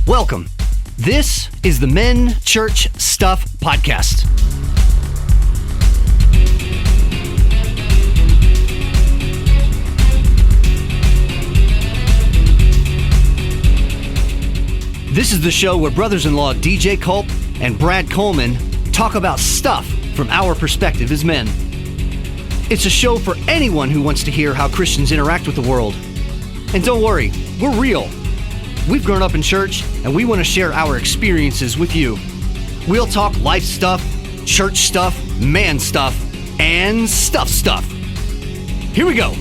Welcome. This is the Men Church Stuff Podcast. This is the show where brothers-in-law DJ Culp and Brad Coleman talk about stuff from our perspective as men. It's a show for anyone who wants to hear how Christians interact with the world. And don't worry, we're real. We've grown up in church, and we want to share our experiences with you. We'll talk life stuff, church stuff, man stuff, and stuff. Here we go.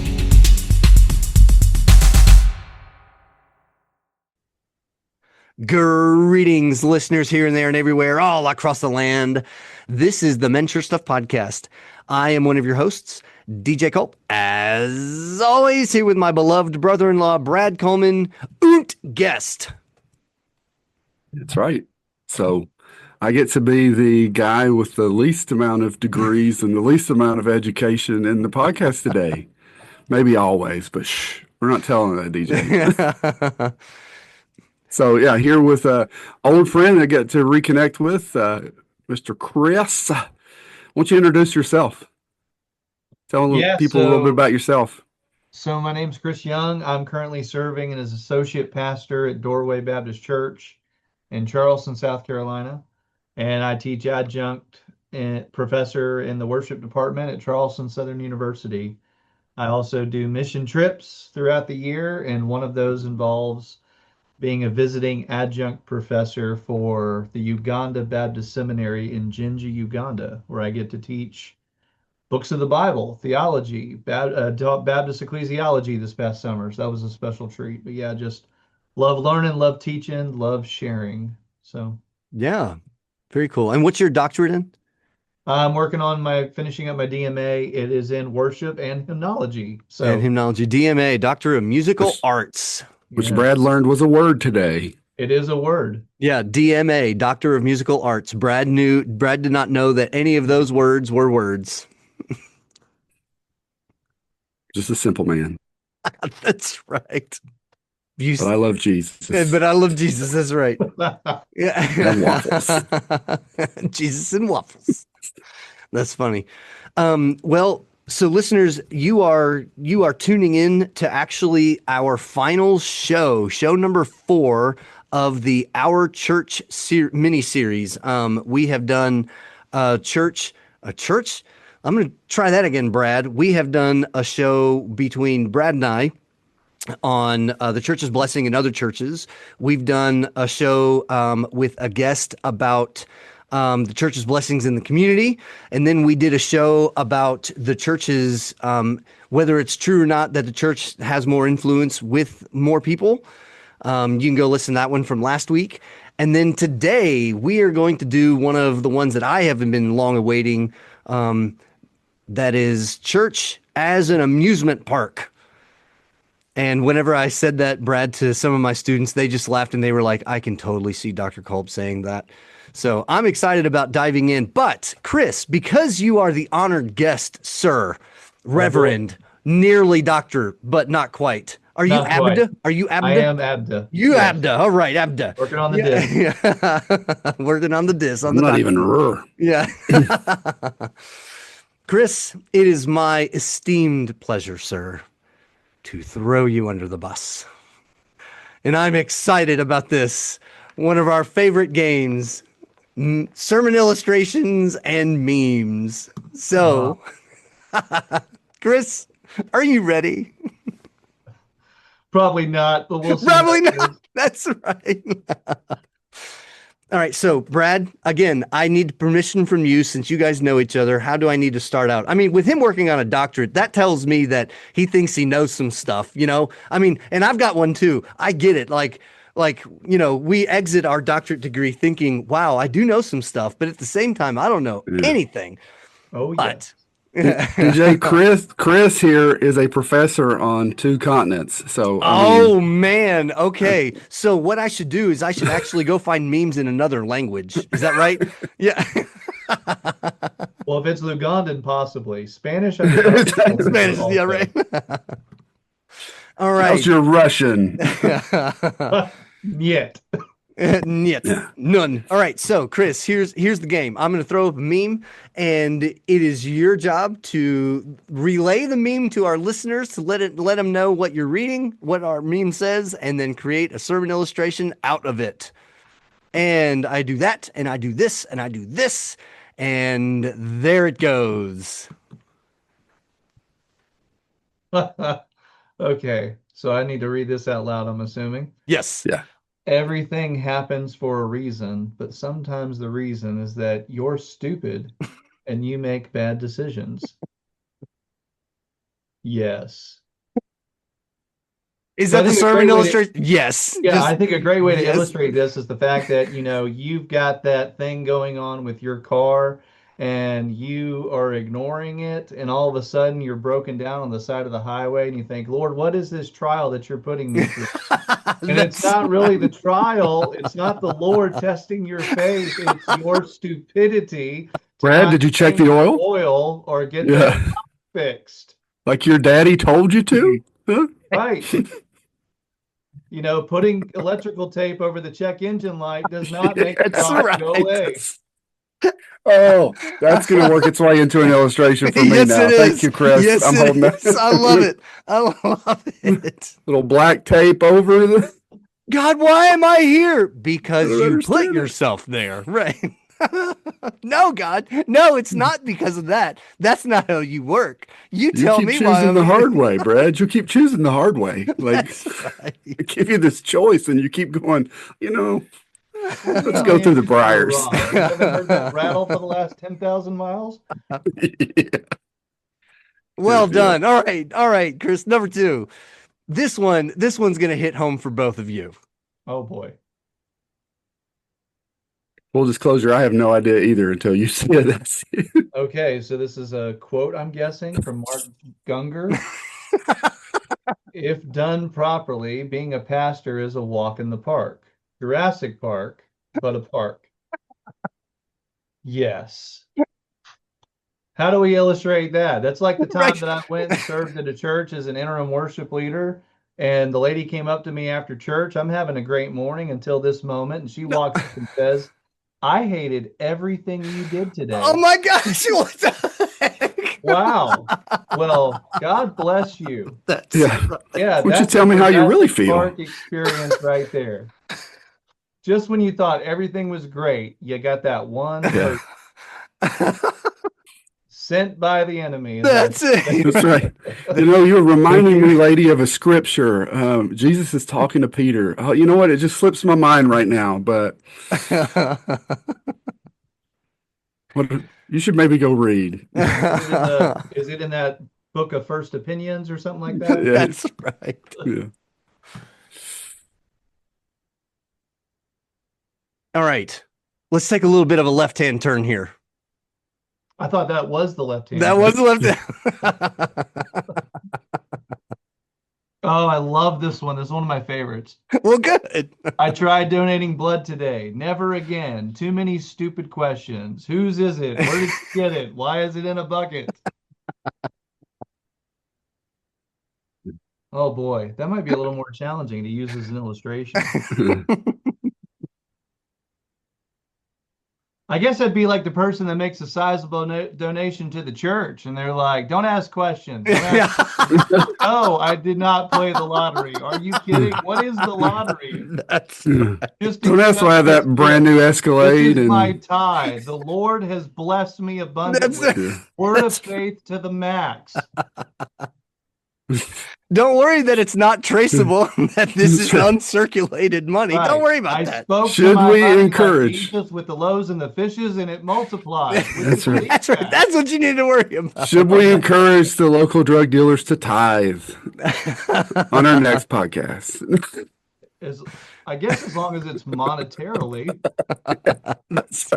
Greetings, listeners here and there and everywhere, all across the land. This is the Men Church Stuff Podcast. I am one of your hosts, DJ Culp, as always, here with my beloved brother-in-law, Brad Coleman, und guest. That's right. So I get to be the guy with the least amount of degrees and the least amount of education in the podcast today. Maybe always, but we're not telling that, DJ. So yeah, here with an old friend I get to reconnect with, Mr. Chris. Why don't you introduce yourself? Tell people a little bit about yourself. So my name's Chris Young. I'm currently serving as associate pastor at Doorway Baptist Church in Charleston, South Carolina. And I teach adjunct and professor in the worship department at Charleston Southern University. I also do mission trips throughout the year, and one of those involves being a visiting adjunct professor for the Uganda Baptist Seminary in Jinja, Uganda, where I get to teach books of the Bible, theology, Baptist ecclesiology this past summer. So that was a special treat. But yeah, just love learning, love teaching, love sharing. So yeah, very cool. And what's your doctorate in? I'm working on finishing up my DMA. It is in worship and hymnology. And hymnology, DMA, Doctor of Musical Arts. Which Brad learned was a word today. It is a word. Yeah, DMA, Doctor of Musical Arts. Brad did not know that any of those words were words. Just a simple man. That's right. But I love Jesus. But I love Jesus. That's right. Yeah. And waffles. Jesus and waffles. That's funny. Well, so listeners, you are tuning in to actually our final show number 4 of the Our Church mini series. We have done a church. I'm going to try that again, Brad. We have done a show between Brad and I on the church's blessing in other churches. We've done a show with a guest about the church's blessings in the community. And then we did a show about the church's, whether it's true or not that the church has more influence with more people. You can go listen to that one from last week. And then today we are going to do one of the ones that I have been long awaiting. That is church as an amusement park. And whenever I said that, Brad, to some of my students, they just laughed and they were like, I can totally see Dr. Culp saying that. So I'm excited about diving in. But Chris, because you are the honored guest, sir, Reverend, nearly doctor, but not quite. Are you Abda? Are you Abda? I am Abda. You yes. Abda. All right, Abda. Working on the disc. Yeah. Working on the disc. I'm not even rur. Yeah. Chris, it is my esteemed pleasure, sir, to throw you under the bus. And I'm excited about this. One of our favorite games, sermon illustrations and memes. So, Chris, are you ready? Probably not, but we'll see. Probably not. That's right. All right. So, Brad, again, I need permission from you since you guys know each other. How do I need to start out? I mean, with him working on a doctorate, that tells me that he thinks he knows some stuff, you know? I mean, and I've got one too. I get it. Like, you know, we exit our doctorate degree thinking, wow, I do know some stuff, but at the same time, I don't know anything. Oh, yeah. But DJ Chris here is a professor on 2 continents. So man. Okay. So what I should do is I should actually go find memes in another language. Is that right? Yeah. Well, if it's Lugandan, possibly. Spanish, I think. Spanish, yeah, right. All right. How's your Russian? Yet. Niet. Yeah. None. All right. So, Chris, here's the game. I'm going to throw up a meme, and it is your job to relay the meme to our listeners to let them know what you're reading, what our meme says, and then create a sermon illustration out of it. And I do that, and I do this, and I do this, and there it goes. Okay, so I need to read this out loud, I'm assuming. Yes. Yeah. Everything happens for a reason, but sometimes the reason is that you're stupid and you make bad decisions. Yes. Is So I that the think a sermon great way to- illustration? Yes. Yeah, Just- I think a great way to yes. illustrate this is the fact that, you've got that thing going on with your car and you are ignoring it, and all of a sudden you're broken down on the side of the highway and you think, Lord, what is this trial that you're putting me through? And it's not really the trial, it's not the Lord testing your faith, it's your stupidity to Brad, not did you check change the oil? oil or get Yeah. that fixed. Like your daddy told you to? Huh? Right. Putting electrical tape over the check engine light does not make the That's problem right. go away. Oh, that's going to work its way into an illustration for me Yes, now. it Thank is. you, Chris. Yes, I'm it holding that. is. I love it. I love it. Little black tape over the. God, why am I here? Because I don't you understand put it. yourself there. Right. No, God. No, it's not because of that. That's not how you work. You You tell keep me why choosing I'm the here. hard way, Brad. You keep choosing the hard way. Like, That's right. I give you this choice, and you keep going, let's Well, go through the Andrew, you're briars. wrong. You haven't heard that rattle for the last 10,000 miles? Yeah. Well Yeah. done. All right. All right, Chris. Number 2. This one's gonna hit home for both of you. Oh boy. Full disclosure, I have no idea either until you say this. Okay, so this is a quote, I'm guessing, from Mark Gungor. If done properly, being a pastor is a walk in the park. Jurassic Park, but a park. Yes. How do we illustrate that? That's like the time Right. that I went and served at a church as an interim worship leader, and the lady came up to me after church. I'm having a great morning until this moment, and she walks up and says, I hated everything you did today. Oh my gosh, what the heck? Wow. Well, God bless you. That's Yeah. right. Yeah, Why don't you that's tell a me how you really Jurassic feel? Park experience right there. Just when you thought everything was great, you got that one Yeah. person sent by the enemy. as I That's it. That's right. You're reminding me, lady, of a scripture. Jesus is talking to Peter. Oh, you know what? It just slips my mind right now, but what you should maybe go read. Is it in that book of First Opinions or something like that? Yeah. That's right. Yeah. All right. Let's take a little bit of a left-hand turn here. I thought that was the left hand. That was the left. Oh, I love this one. This is one of my favorites. Well, good. I tried donating blood today. Never again. Too many stupid questions. Whose is it? Where did you get it? Why is it in a bucket? Oh boy, that might be a little more challenging to use as an illustration. I guess I'd be like the person that makes a sizable donation to the church, and they're like, "Don't ask questions." Don't ask questions. No, I did not play the lottery. Are you kidding? What is the lottery? That's Just Don't ask why I have that brand new Escalade This is my and tithe. The Lord has blessed me abundantly. it. Word of faith to the max. Don't worry that it's not traceable, that this is uncirculated money. Right. Don't worry about I that. spoke to Should my we money like encourage? Jesus with the loaves and the fishes, and it multiplied. We That's can right. believe That's right. that. That's what you need to worry about. should we encourage the local drug dealers to tithe on our next podcast? I guess as long as it's monetarily. That's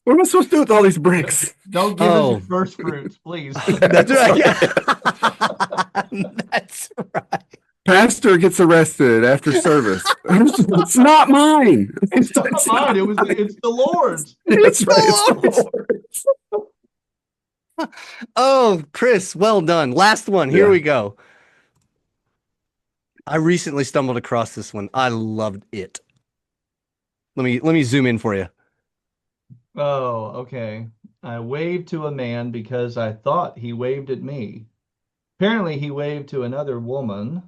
What am I supposed to do with all these bricks? Don't give us Oh. your first fruits, please. That's right. Yeah. That's right. Pastor gets arrested after service. It's not mine. It's not mine. It's the Lord's. That's right. the It's the Lord's. Oh, Chris, well done. Last one. Here Yeah. we go. I recently stumbled across this one. I loved it. Let me zoom in for you. Oh, okay. I waved to a man because I thought he waved at me. Apparently, he waved to another woman.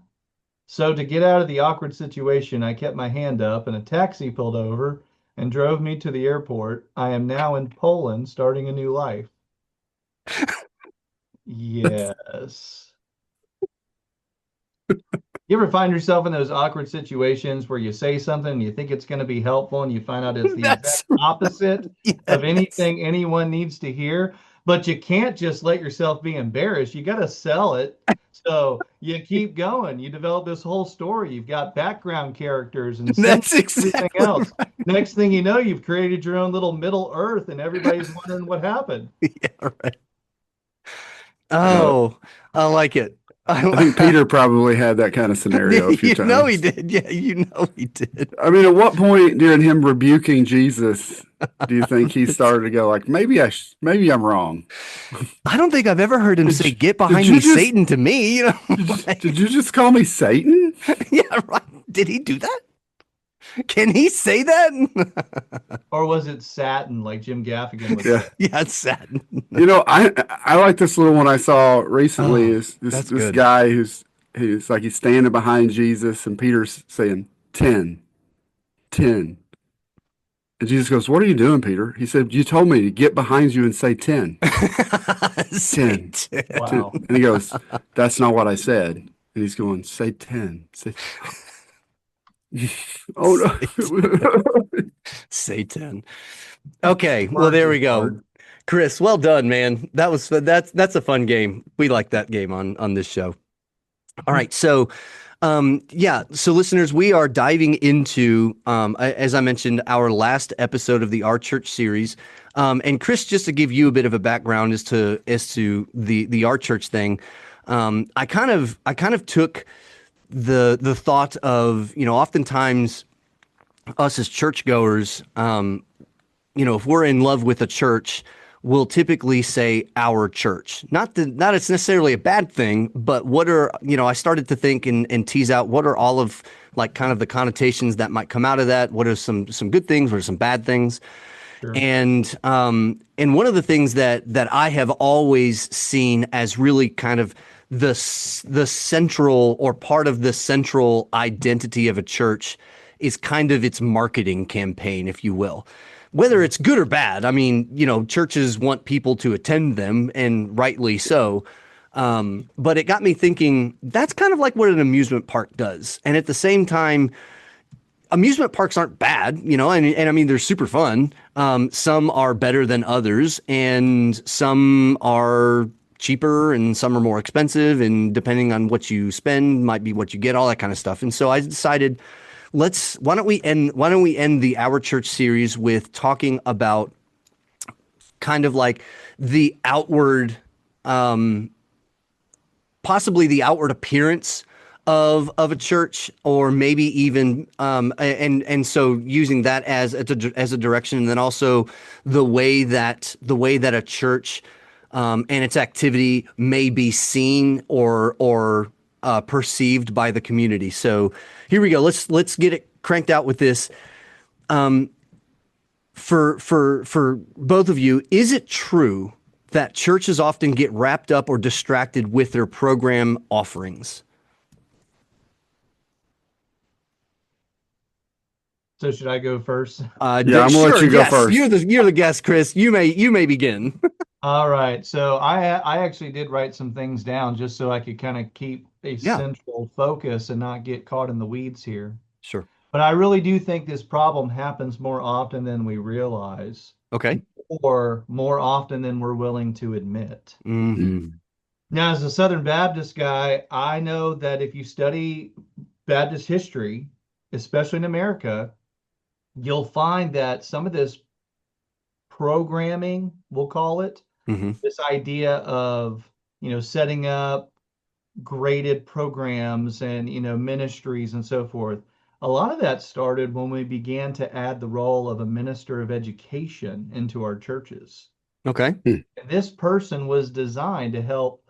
So, to get out of the awkward situation, I kept my hand up and a taxi pulled over and drove me to the airport. I am now in Poland starting a new life. Yes. You ever find yourself in those awkward situations where you say something and you think it's going to be helpful and you find out it's the That's exact opposite of yes. anything anyone needs to hear? But you can't just let yourself be embarrassed. You got to sell it. So you keep going. You develop this whole story. You've got background characters and scenes That's and everything exactly else. right. Next thing you know, you've created your own little Middle Earth and everybody's wondering what happened. Yeah, right. Yeah. Oh, I like it. I think Peter probably had that kind of scenario a few You know he times. did. Yeah, you know he did. I mean, at what point during him rebuking Jesus do you think he started to go like, maybe I'm wrong? I don't think I've ever heard him Did say, you, "Get did behind you me, just Satan!" to me. did you just call me Satan? Yeah, right. Did he do that? Can he say that? Or was it satin like Jim Gaffigan would Yeah. say? Yeah, it's sad. You know, I like this little one I saw recently Oh, is that's this good. guy who's like he's standing behind Jesus and Peter's saying 10, 10. And Jesus goes, "What are you doing, Peter?" He said, "You told me to get behind you and say 10, 10, Satan. 10." Wow. And he goes, "That's not what I said." And he's going, "Say 10." Say, oh Satan. no. Satan. Okay, well Words there is we go. hard. Chris, well done, man. That's a fun game. We like that game on this show. All right, so yeah, so listeners, we are diving into as I mentioned, our last episode of the Our Church series. And Chris, just to give you a bit of a background as to the Our Church thing, I kind of took the thought of, oftentimes us as churchgoers, if we're in love with a church, we'll typically say our church. Not it's necessarily a bad thing, but I started to think and tease out what are all of like kind of the connotations that might come out of that. What are some good things? What are some bad things? Sure. And one of the things that I have always seen as really kind of the central or part of the central identity of a church is kind of its marketing campaign, if you will. Whether it's good or bad, I mean, churches want people to attend them, and rightly so. But it got me thinking that's kind of like what an amusement park does. And at the same time, amusement parks aren't bad, and I mean, they're super fun. Some are better than others, and some are cheaper and some are more expensive, and depending on what you spend might be what you get, all that kind of stuff. And so I decided, why don't we end the Our Church series with talking about kind of like the outward, possibly the outward appearance of a church, or maybe even and so using that as a direction, and then also the way that a church and its activity may be seen or perceived by the community. So here we go. Let's get it cranked out with this. For both of you, is it true that churches often get wrapped up or distracted with their program offerings? So should I go first? Yeah, I'm gonna let Sure. you go Yes, you're first. the guest, Chris. You may begin. All right. So I actually did write some things down just so I could kind of keep a Yeah, central focus and not get caught in the weeds here. sure. But I really do think this problem happens more often than we realize, Okay. or more often than we're willing to admit. Hmm. Mm. Now, as a Southern Baptist guy, I know that if you study Baptist history, especially in America, you'll find that some of this programming, we'll call it, Hmm. this idea of, setting up graded programs and, ministries and so forth. A lot of that started when we began to add the role of a minister of education into our churches. Okay. Mm. And this person was designed to help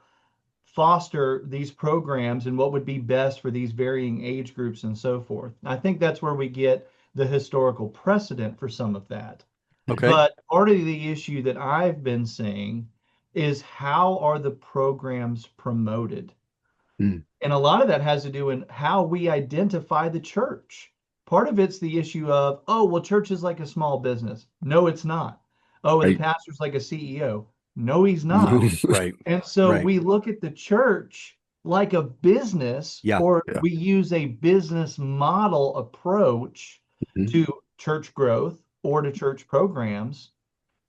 foster these programs and what would be best for these varying age groups and so forth. I think that's where we get the historical precedent for some of that. Okay. But part of the issue that I've been seeing is how are the programs promoted? Mm. And a lot of that has to do in how we identify the church. Part of it's the issue of, oh, well, church is like a small business. No, it's not. Oh, the Right. pastor's like a CEO. No, he's not. No. Right. And so Right. we look at the church like a business, Yeah. or Yeah. we use a business model approach Mhm. to church growth or to church programs,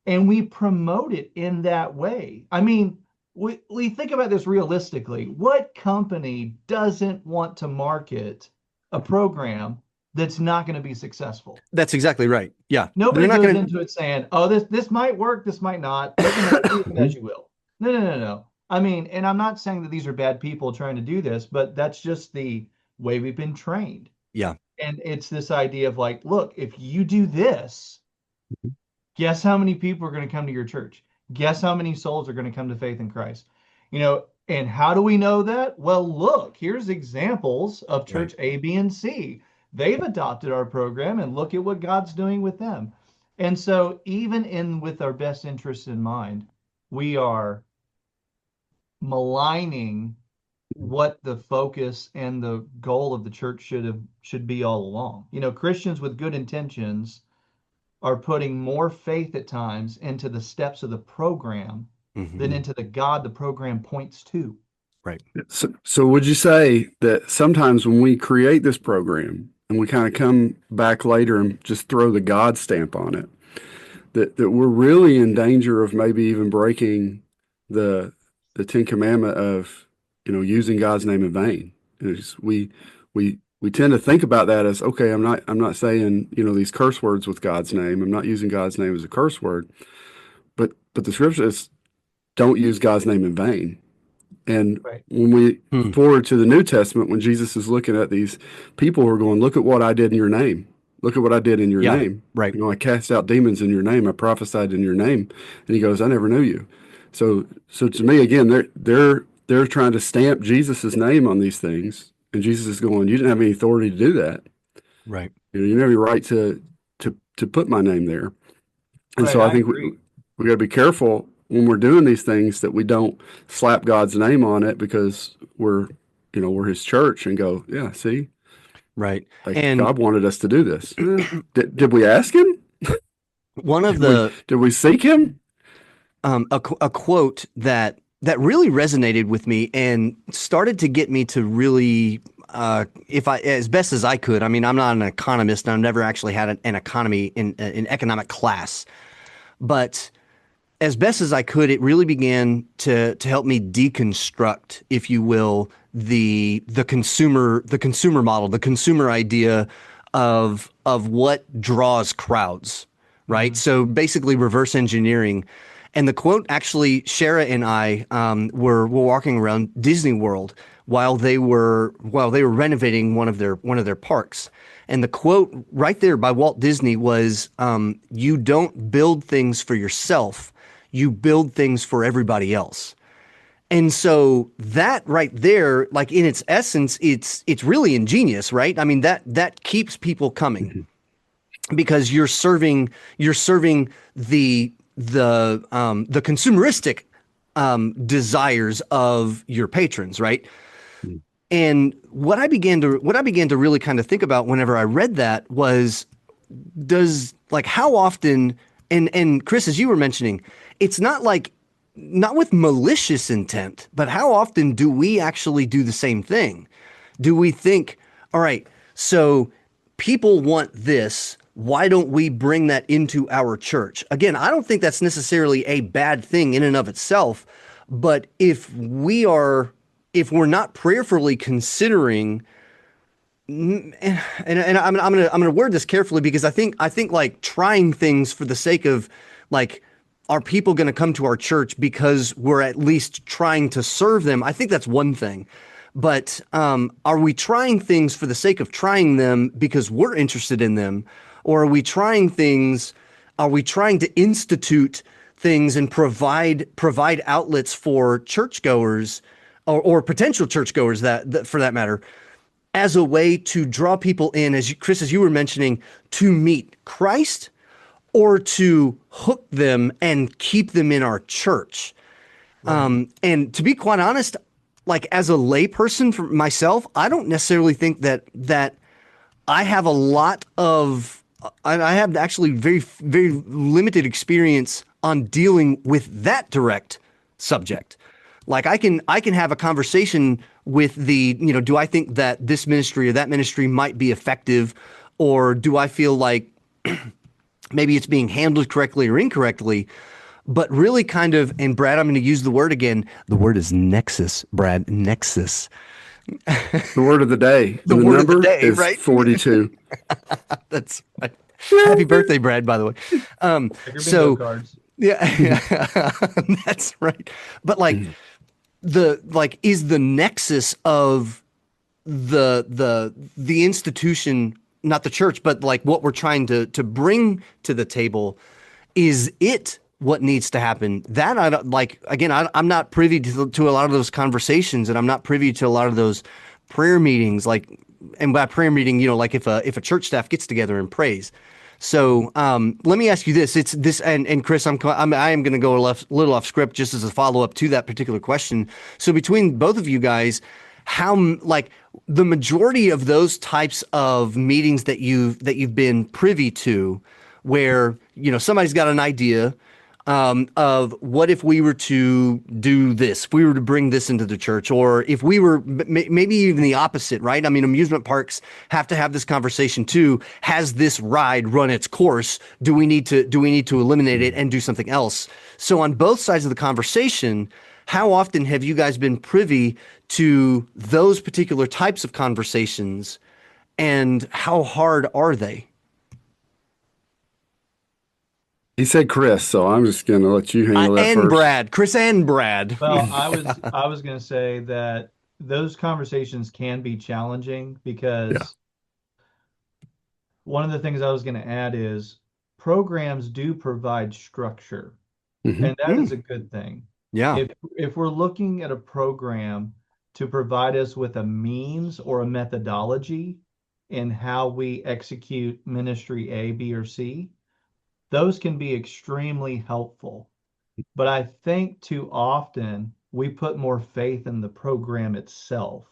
and we promote it in that way. I mean, we think about this realistically. What company doesn't want to market a program that's not going to be successful? That's exactly right. Yeah. They're Nobody not goes going to. into it saying, "Oh, this might work, this might not. Take it as Mhm. you will." No, no, no, no. I mean, and I'm not saying that these are bad people trying to do this, but that's just the way we've been trained. Yeah. And it's this idea of like, look, if you do this, guess how many people are going to come to your church? Guess how many souls are going to come to faith in Christ? And how do we know that? Well, look, here's examples of Right. church A, B, and C. They've adopted our program, and look at what God's doing with them. And so, even in with our best interests in mind, we are maligning what the focus and the goal of the church should be all along. Christians with good intentions are putting more faith at times into the steps of the program than Hmm. into the God the program points to. Right. So would you say that sometimes when we create this program and we kind of come back later and just throw the God stamp on it, that we're really in danger of maybe even breaking the Ten Commandment of, using God's name in vain? We tend to think about that as, okay, I'm not saying, these curse words with God's name. I'm not using God's name as a curse word, but the scripture is don't use God's name in vain. And Right. when we Hmm. forward to the New Testament, when Jesus is looking at these people who are going, look at what I did in your name. Look at what I did in your Yeah. name. Right. I cast out demons in your name. I prophesied in your name. And he goes, I never knew you. So to me, again, they're trying to stamp Jesus's name on these things. And Jesus is going, you didn't have any authority to do that. Right. You didn't have any right to put my name there. And Right. so I I think agree. we got to be careful when we're doing these things that we don't slap God's name on it because we're his church and go, yeah, see, Right. like And God wanted us to do this. Did we ask him? one of Did we the did we seek him? a quote that really resonated with me and started to get me to really, if I, as best as I could. I mean, I'm not an economist, and I've never actually had an economy in economic class, but as best as I could, it really began to help me deconstruct, if you will, the consumer model, the consumer idea of what draws crowds, right? Mhm. So basically, reverse engineering. And the quote, actually, Shara and I were walking around Disney World while they were renovating one of their parks. And the quote right there by Walt Disney was, "You don't build things for yourself, you build things for everybody else." And so that right there, like in its essence, it's really ingenious, right? I mean, that keeps people coming Mhm. because you're serving the consumeristic desires of your patrons, right? And what I began to really kind of think about whenever I read that was, does, like, how often, and Chris, as you were mentioning, it's not with malicious intent, but how often do we actually do the same thing? Do we think, all right, so people want this, why don't we bring that into our church? Again, I don't think that's necessarily a bad thing in and of itself, but if we're not prayerfully considering, and I'm gonna word this carefully, because I think like trying things for the sake of, like, are people going to come to our church because we're at least trying to serve them? I think that's one thing. But are we trying things for the sake of trying them because we're interested in them? Or are we trying things? Are we trying to institute things and provide outlets for churchgoers, or potential churchgoers, that for that matter, as a way to draw people in, Chris, as you were mentioning, to meet Christ or to hook them and keep them in our church. Right. And to be quite honest, like as a layperson for myself, I don't necessarily think that I have a lot of I have actually very limited experience on dealing with that direct subject. Like I can have a conversation with do I think that this ministry or that ministry might be effective, or do I feel like maybe it's being handled correctly or incorrectly? But really kind of, and Brad, I'm going to use the word again. The word is nexus, Brad, nexus. The word of the day, The and the word of the number day, is right? 42. That's right. Happy birthday, Brad, by the way. Check your bingo So cards. yeah, that's right. But like is the nexus of the institution, not the church, but like what we're trying to bring to the table, is it what needs to happen? That I don't like. Again, I'm not privy to a lot of those conversations, and I'm not privy to a lot of those prayer meetings. Like, and by prayer meeting, like if a church staff gets together and prays. So let me ask you this: it's this, and Chris, I am going to go a little off script just as a follow up to that particular question. So between both of you guys, how like the majority of those types of meetings that you've been privy to, where somebody's got an idea of what if we were to do this, if we were to bring this into the church, or if we were maybe even the opposite, right? I mean, amusement parks have to have this conversation too. Has this ride run its course? Do we need to eliminate it and do something else? So on both sides of the conversation, how often have you guys been privy to those particular types of conversations, and how hard are they? He said Chris, so I'm just going to let you handle that And first. Brad, Chris and Brad. Well, I was going to say that those conversations can be challenging Yeah. because one of the things I was going to add is programs do provide structure, Hmm. and that is a good thing. Yeah. If we're looking at a program to provide us with a means or a methodology in how we execute ministry A, B, or C, those can be extremely helpful. But I think too often we put more faith in the program itself,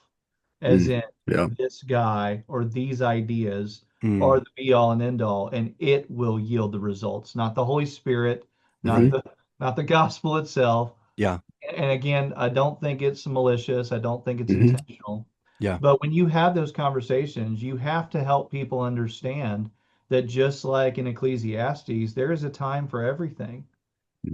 as Mm. in Yeah. this guy or these ideas are Mm, the be all and end all, and it will yield the results, not the Holy Spirit, not Hmm. the gospel itself. yeah. And again, I don't think it's malicious. I don't think it's Hmm. intentional. Yeah. But when you have those conversations, you have to help people understand that just like in Ecclesiastes, there is a time for everything.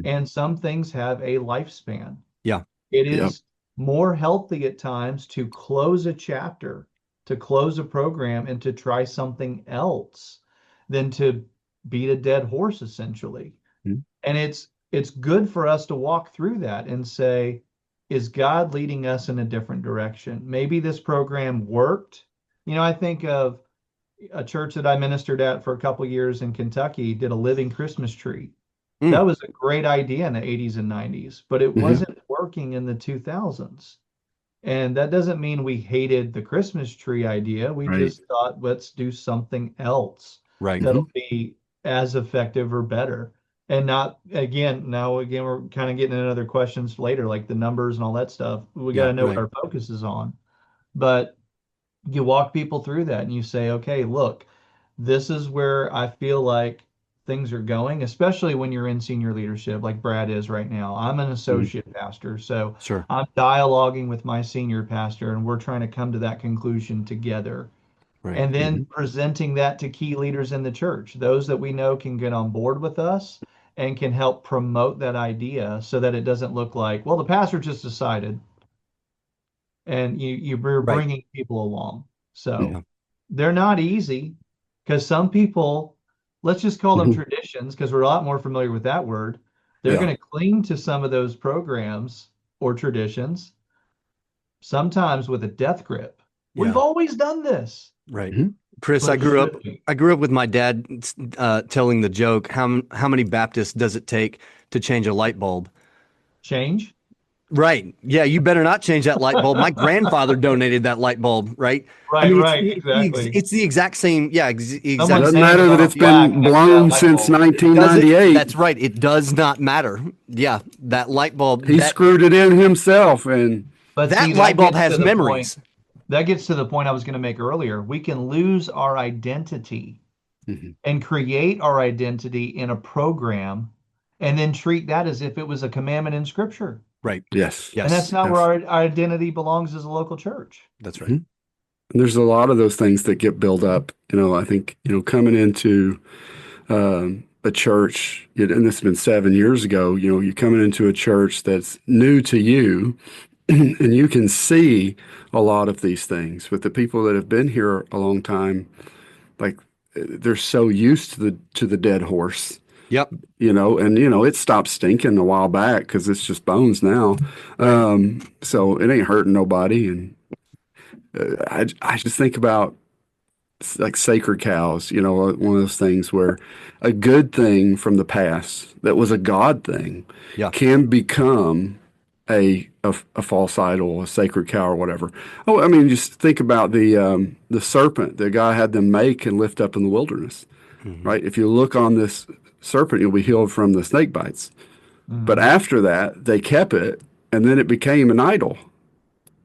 And some things have a lifespan. Yeah. It Yep. is more healthy at times to close a chapter, to close a program, and to try something else than to beat a dead horse, essentially. Mhm. And it's good for us to walk through that and say, is God leading us in a different direction? Maybe this program worked. I think of a church that I ministered at for a couple years in Kentucky did a living Christmas tree. That Mm, was a great idea in the 80s and 90s, but it Hmm. wasn't working in the 2000s. And that doesn't mean we hated the Christmas tree idea. We Right. just thought, let's do something else right. Hmm. that'll be as effective or better. And not again, now again, we're kind of getting into other questions later, like the numbers and all that stuff. We got Yeah. to know what Right. our focus is on. But you walk people through that and you say, okay, look, this is where I feel like things are going, especially when you're in senior leadership like Brad is right now. I'm an Hmm. associate pastor, so Sure. I'm dialoguing with my senior pastor and we're trying to come to that conclusion together. Right. And then Hmm. presenting that to key leaders in the church, those that we know can get on board with us and can help promote that idea so that it doesn't look like, well, the pastor just decided and you're Right. bringing people along. So Yeah. they're not easy because some people, let's just call them Hmm. traditions because we're a lot more familiar with that word. They're Yeah. going to cling to some of those programs or traditions, sometimes with a death grip. We've Yeah. always done this, Right. Hmm. Chris, I but grew up should we I grew up with my dad telling the joke, how many Baptists does it take to change a light bulb? change? Right. Yeah, you better not change that light bulb. My grandfather donated that light bulb, right? I Right, mean, right, exactly. it's the exact same, yeah, exact Someone's Doesn't same. name matter is that on a it's plaque been next to that blown light since bulb. It does it. 1998. That's right. It does not matter. Yeah, that light bulb, He screwed it in himself, and But see, that light that bulb gets to has the point. memories. That gets to the point I was going to make earlier. We can lose our identity Mhm. and create our identity in a program and then treat that as if it was a commandment in scripture. Right. yes, And that's Yes, not where yes. our identity belongs as a local church. that's right. Mhm. And there's a lot of those things that get built up. I think, coming into a church, and this has been 7 years ago, you're coming into a church that's new to you, and you can see a lot of these things. But the people that have been here a long time, like they're so used to the dead horse, Yep. and it stopped stinking a while back because it's just bones now. Right. So it ain't hurting nobody. And I just think about like sacred cows, one of those things where a good thing from the past that was a God thing Yeah. can become a false idol, a sacred cow, or whatever. Oh, I mean, just think about the serpent that God had them make and lift up in the wilderness, Hmm. right? If you look on this serpent, you'll be healed from the snake bites. But Mhm. after that, they kept it, and then it became an idol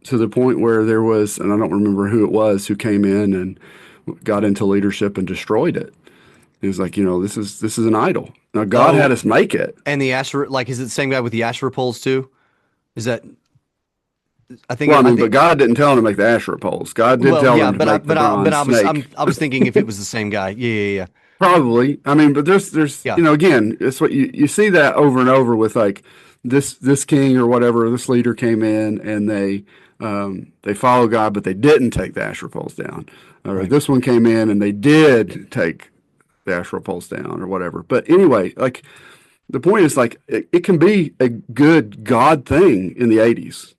to the point where there was, and I don't remember who it was who came in and got into leadership and destroyed it. He was like, this is an idol. Now God had Oh, us make it. and the Asher, like, is it the same guy with the Asher poles too? Is that? Well, I I mean, think. but God didn't tell him to make the Asherah poles. God did Well, tell yeah, him to make the bronze snake. I was thinking if it was the same guy. Yeah, yeah, Probably. I mean, but there's yeah, again, it's what you see that over and over with like this king or whatever, this leader came in and they follow God, but they didn't take the Asherah poles down. Or right. this one came in and they did take the Asherah poles down or whatever. But anyway, like the point is like it can be a good God thing in the 80s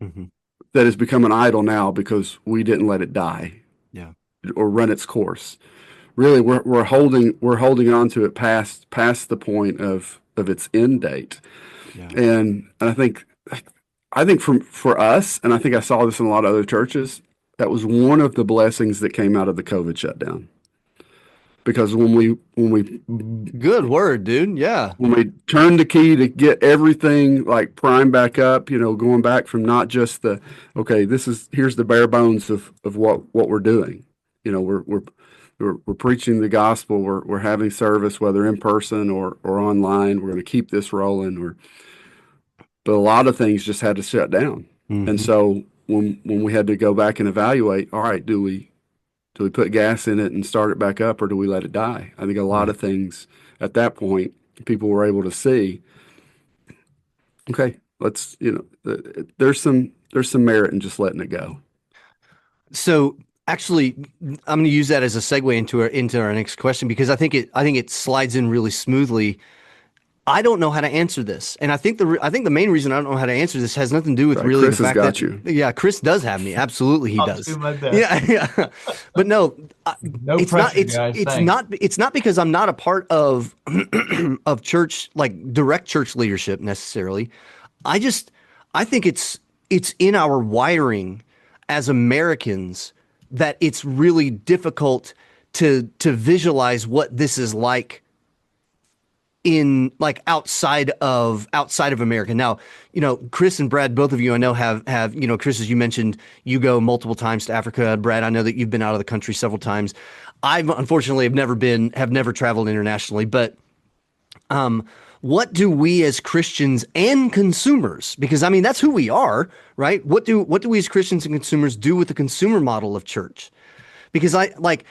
Hmm. that has become an idol now because we didn't let it die Yeah, or run its course. Really, we're holding on to it past the point of its end date. yeah. And I think for us, and I think I saw this in a lot of other churches, that was one of the blessings that came out of the COVID shutdown. Because Good word, dude. Yeah, when we turned the key to get everything like primed back up, going back from not just okay, here's the bare bones of what we're doing. We're preaching the gospel. We're having service, whether in person or online. We're going to keep this rolling. But a lot of things just had to shut down. And hmm, so when we had to go back and evaluate, all right, do we put gas in it and start it back up, or do we let it die? I think a lot right. of things at that point, people were able to see, okay, let's, there's some merit in just letting it go. So actually, I'm going to use that as a segue into our next question because I think it slides in really smoothly. I don't know how to answer this, and I think the main reason I don't know how to answer this has nothing to do with Right? really the Chris has fact that got you. yeah, Chris does have me. Absolutely, he I'll do does. my best. Yeah, yeah. But no, No it's not. pressure, guys. Thanks. It's not because I'm not a part of of church like direct church leadership necessarily. I just I think it's in our wiring as Americans that it's really difficult to visualize what this is like in like outside of America. Now, Chris and Brad, both of you I know have, Chris, as you mentioned, you go multiple times to Africa. Brad, I know that you've been out of the country several times. I've unfortunately have never traveled internationally, but what do we as Christians and consumers, because I mean that's who we are, right? What do we as Christians and consumers do with the consumer model of church? Because I like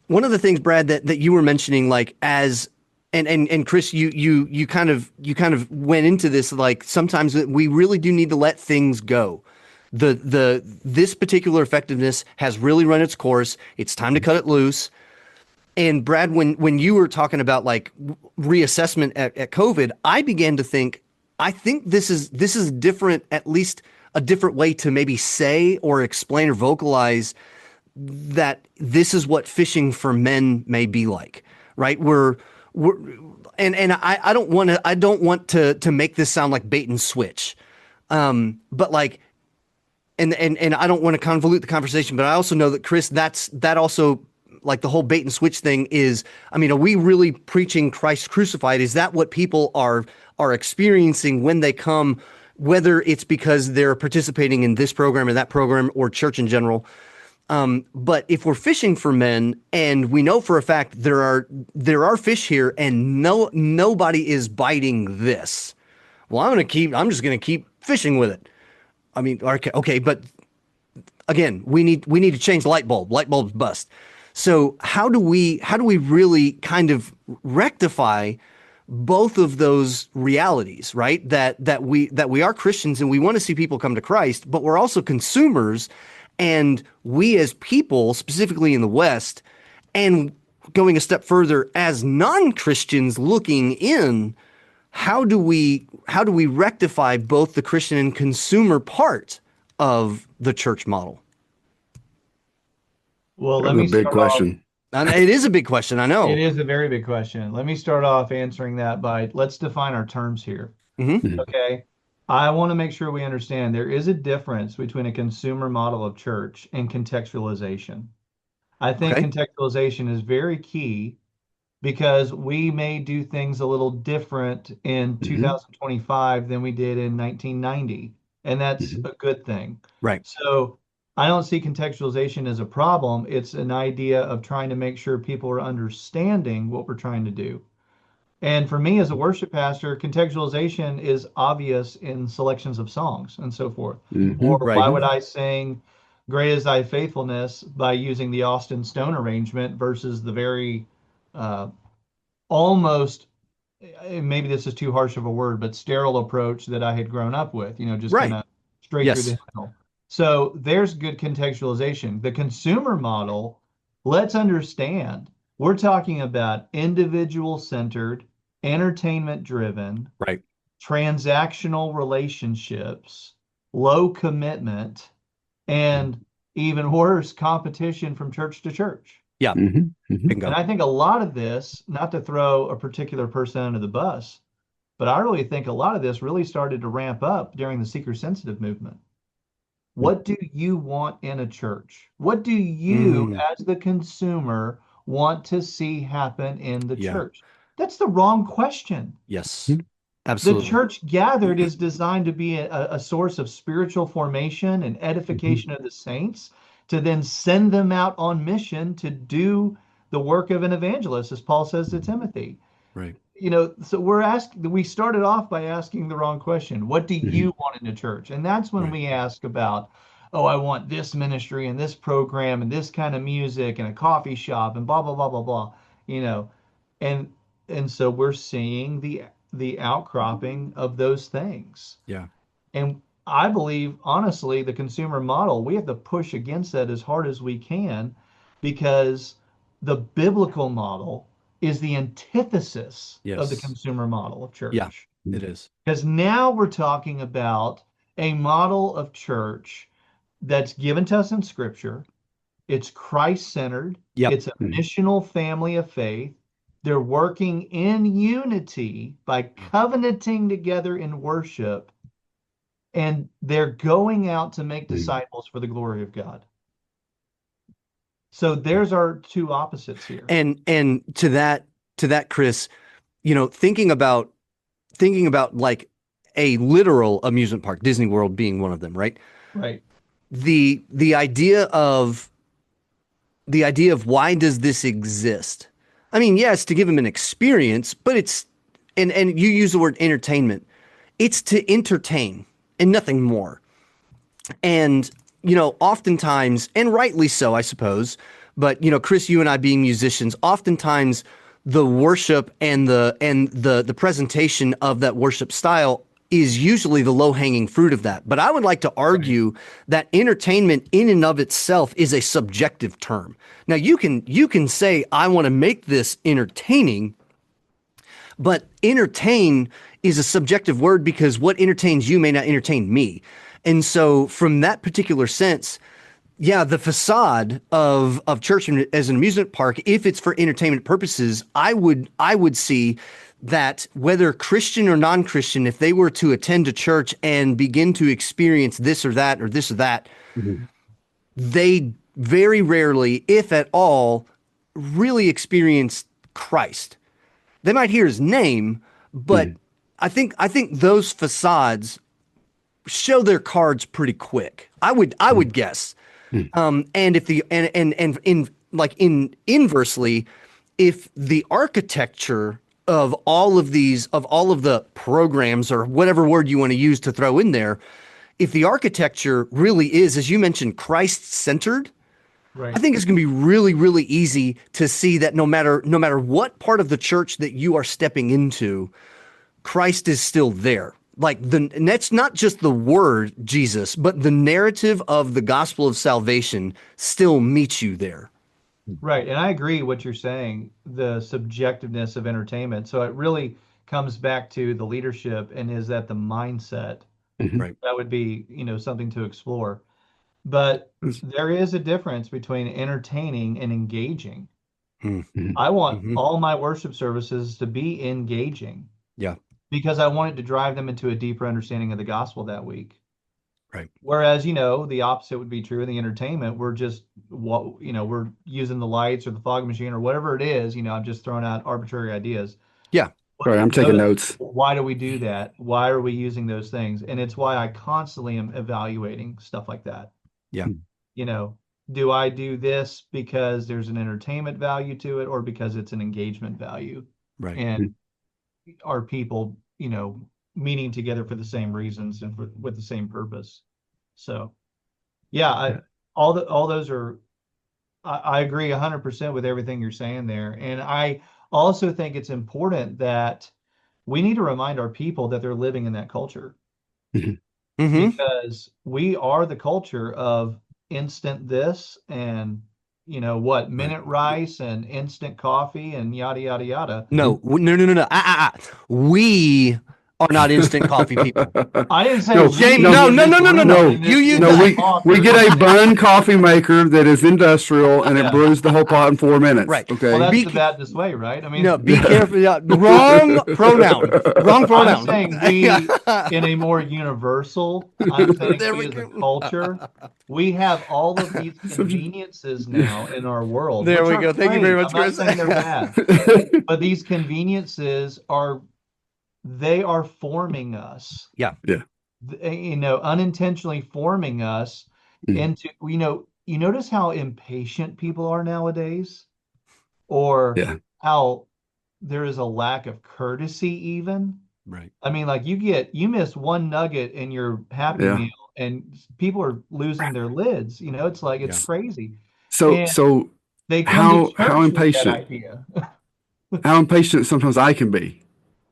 one of the things, Brad, that you were mentioning, like as and Chris, you kind of went into this, like sometimes we really do need to let things go. This particular effectiveness has really run its course. It's time to cut it loose. And Brad, when you were talking about like reassessment at COVID, I began to think, I think this is different, at least a different way to maybe say or explain or vocalize that this is what fishing for men may be like, right? We're and I don't want to make this sound like bait and switch. But like, and I don't want to convolute the conversation, but I also know that Chris, that also like the whole bait and switch thing is, I mean, are we really preaching Christ crucified? Is that what people are experiencing when they come, whether it's because they're participating in this program or that program or church in general? But if we're fishing for men and we know for a fact there are fish here and nobody is biting this, well, I'm just gonna keep fishing with it. I mean, okay, but again, we need to change the light bulb. Light bulbs bust. So how do we really kind of rectify both of those realities, right? That we are Christians and we want to see people come to Christ, but we're also consumers, and we as people, specifically in the West, and going a step further as non-Christians looking in, how do we rectify both the Christian and consumer part of the church model? Well, let That's a me big start off. question. And it is a big question, I It know. is a very big question. Let me start off answering that by let's define our terms here. Hmm. Mhm. Okay. I want to make sure we understand there is a difference between a consumer model of church and contextualization. I think Okay. contextualization is very key because we may do things a little different in Mhm. 2025 than we did in 1990, and that's Mhm. a good thing. Right. So I don't see contextualization as a problem. It's an idea of trying to make sure people are understanding what we're trying to do. And for me as a worship pastor, contextualization is obvious in selections of songs and so forth. Or Mhm. Right. why would Mhm. I sing Great is Thy Faithfulness by using the Austin Stone arrangement versus the very uh, almost, maybe this is too harsh of a word, but sterile approach that I had grown up with, just kind Right. of straight through Yes. the hymnal. So there's good contextualization. The consumer model, let's understand, we're talking about individual centered, entertainment driven, Right. transactional relationships, low commitment, and even worse, competition from church to church. Yeah. Mhm. Mhm. And Bingo. I think a lot of this, not to throw a particular person under the bus, but I really think a lot of this really started to ramp up during the seeker sensitive movement. What do you want in a church? What do you, Mm, as the consumer, want to see happen in the yeah. church? That's the wrong question. Yes. Mhm. The Absolutely. church gathered is designed to be a source of spiritual formation and Mhm. edification of the saints, to then send them out on mission to do the work of an evangelist, as Paul says to Timothy. Right. So we started off by asking the wrong question. What do Mhm. you want in a church? And that's when Right. we ask about, oh, I want this ministry and this program and this kind of music and a coffee shop and blah, blah, blah, blah, blah. You know, and so we're seeing the outcropping of those things. Yeah. And I believe, honestly, the consumer model, we have to push against that as hard as we can, because the biblical model is the antithesis of the Yes. consumer model of Yeah. church. It is. Because now we're talking about a model of church that's given to us in Scripture. It's Christ-centered. Yep. It's a Mhm. missional family of faith. They're working in unity by covenanting together in worship, and they're going out to make Mhm. disciples for the glory of God. So Yeah. there's our two opposites here. And to that, Chris, thinking about like a literal amusement park, Disney World being one of them, right? Right. The idea of why does this exist? I mean, yes, to give them an experience, but it's and you use the word entertainment. It's to entertain and nothing more. And oftentimes, and rightly so, I suppose, but Chris, you and I being musicians, oftentimes the worship and the presentation of that worship style is usually the low-hanging fruit of that. But I would like to Right. argue that entertainment in and of itself is a subjective term. Now you can say I want to make this entertaining, but entertain is a subjective word because what entertains you may not entertain me. And so from that particular sense, Yeah, the facade of church as an amusement park, if it's for entertainment purposes, I would see that whether Christian or non-Christian, if they were to attend a church and begin to experience this or that or this or that, Mhm. they very rarely, if at all, really experience Christ. They might hear his name, but Mhm. I think those facades show their cards pretty quick. I would guess. Mhm. And if the and in like in inversely, if the architecture of all of the programs or whatever word you want to use to throw in there, if the architecture really is, as you mentioned, Christ centered, I Right. think it's going to be really, really easy to see that no matter what part of the church that you are stepping into, Christ is still there. And that's not just the word Jesus, but the narrative of the gospel of salvation still meets you there. Right. And I agree what you're saying, the subjectiveness of entertainment. So it really comes back to the leadership, and is that the mindset? Mhm. Right. That would be, something to explore. But there is a difference between entertaining and engaging. Mm. Mhm. I want Hmm. all my worship services to be engaging Yeah. because I want it to drive them into a deeper understanding of the gospel that week. Right. Whereas, the opposite would be true in the entertainment. We're just we're using the lights or the fog machine or whatever it is. I'm just throwing out arbitrary ideas. Yeah. Sorry, I'm taking notes. Why do we do that? Why are we using those things? And it's why I constantly am evaluating stuff like that. Yeah. You know, do I do this because there's an entertainment value to it or because it's an engagement value? Right. And are people, meeting together for the same reasons and with the same purpose? So, yeah, Yeah. all those are, I agree 100% with everything you're saying there. And I also think it's important that we need to remind our people that they're living in that culture, Mhm. Hmm. because we are the culture of instant this and what, Right. minute rice and instant coffee and yada yada yada. No. No. No. No. No. We are not instant coffee people. I didn't say No, James. we no, No. in No. No. this No. No. room No. no, in You this use in no. this that. We talk. get a Bunn coffee maker that is industrial and it Yeah. brews the whole pot in 4 minutes. Right. Well, Okay. that's the Be Baptist way, right? I mean, No. Be careful. Yeah, wrong pronoun. Wrong I'm pronoun. saying we, in a more universal, I'm saying There we we as a go. culture, we have all of these So- conveniences now in our world, There which we are go. Thank you very great. much, I'm not Chris. saying they're bad, but these conveniences they are forming us, Yeah. Yeah. unintentionally forming us Mhm. into, you notice how impatient people are nowadays, or Yeah. how there is a lack of courtesy even. Right. I mean, like you miss one nugget in your Happy Yeah. Meal and people are losing their lids. It's like, it's Yeah. crazy. So, And so they come to how church with that impatient, idea. how impatient sometimes I can be.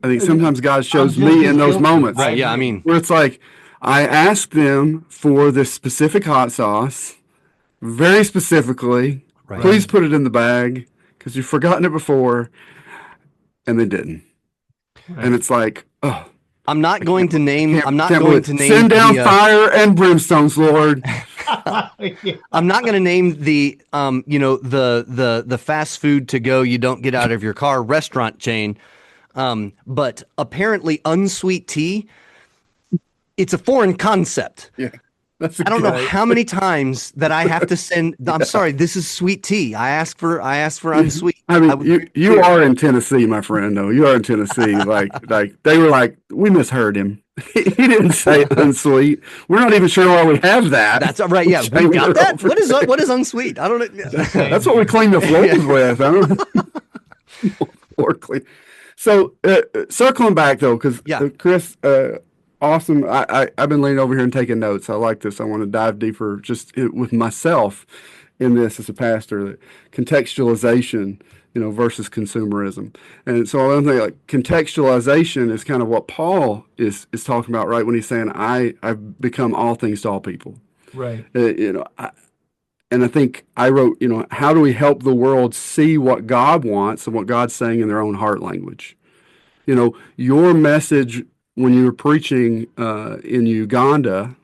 I think sometimes God I'm shows just me as in those guilty. moments I Right. Yeah. I agree. mean, where it's like, I ask them for this specific hot sauce, very specifically, right. please Right. put it in the bag because you've forgotten it before, and they didn't. And Right. it's like, oh, I'm not I going can't, to name. I'm not can't going believe to it. name Send down the. fire and brimstones, Lord. Yeah. I'm not going to name the. The fast food to go. You don't get out of your car restaurant chain. But apparently, unsweet tea. It's a foreign concept. Yeah, that's a I don't know good. Right. how many times that I have to send. I'm Yeah. sorry. This is sweet tea. I asked for unsweet. I I mean, was you very you clear. are in Tennessee, my friend. Though you are in Tennessee, like they were like, we misheard him. He didn't say unsweet. We're not even sure why we have that. That's all right. We Yeah, we've changed got it that. over. What is unsweet? I don't It's the know. same That's what we here. clean the Yeah. floors with. I don't floor clean. So circling back though, because Yeah. Chris, awesome. I've been leaning over here and taking notes. I like this. I want to dive deeper just with myself in this as a pastor. Contextualization, versus consumerism. And so I'm thinking like contextualization is kind of what Paul is talking about, right? When he's saying, I've become all things to all people. Right. And I think I wrote, how do we help the world see what God wants and what God's saying in their own heart language? Your message when you were preaching in Uganda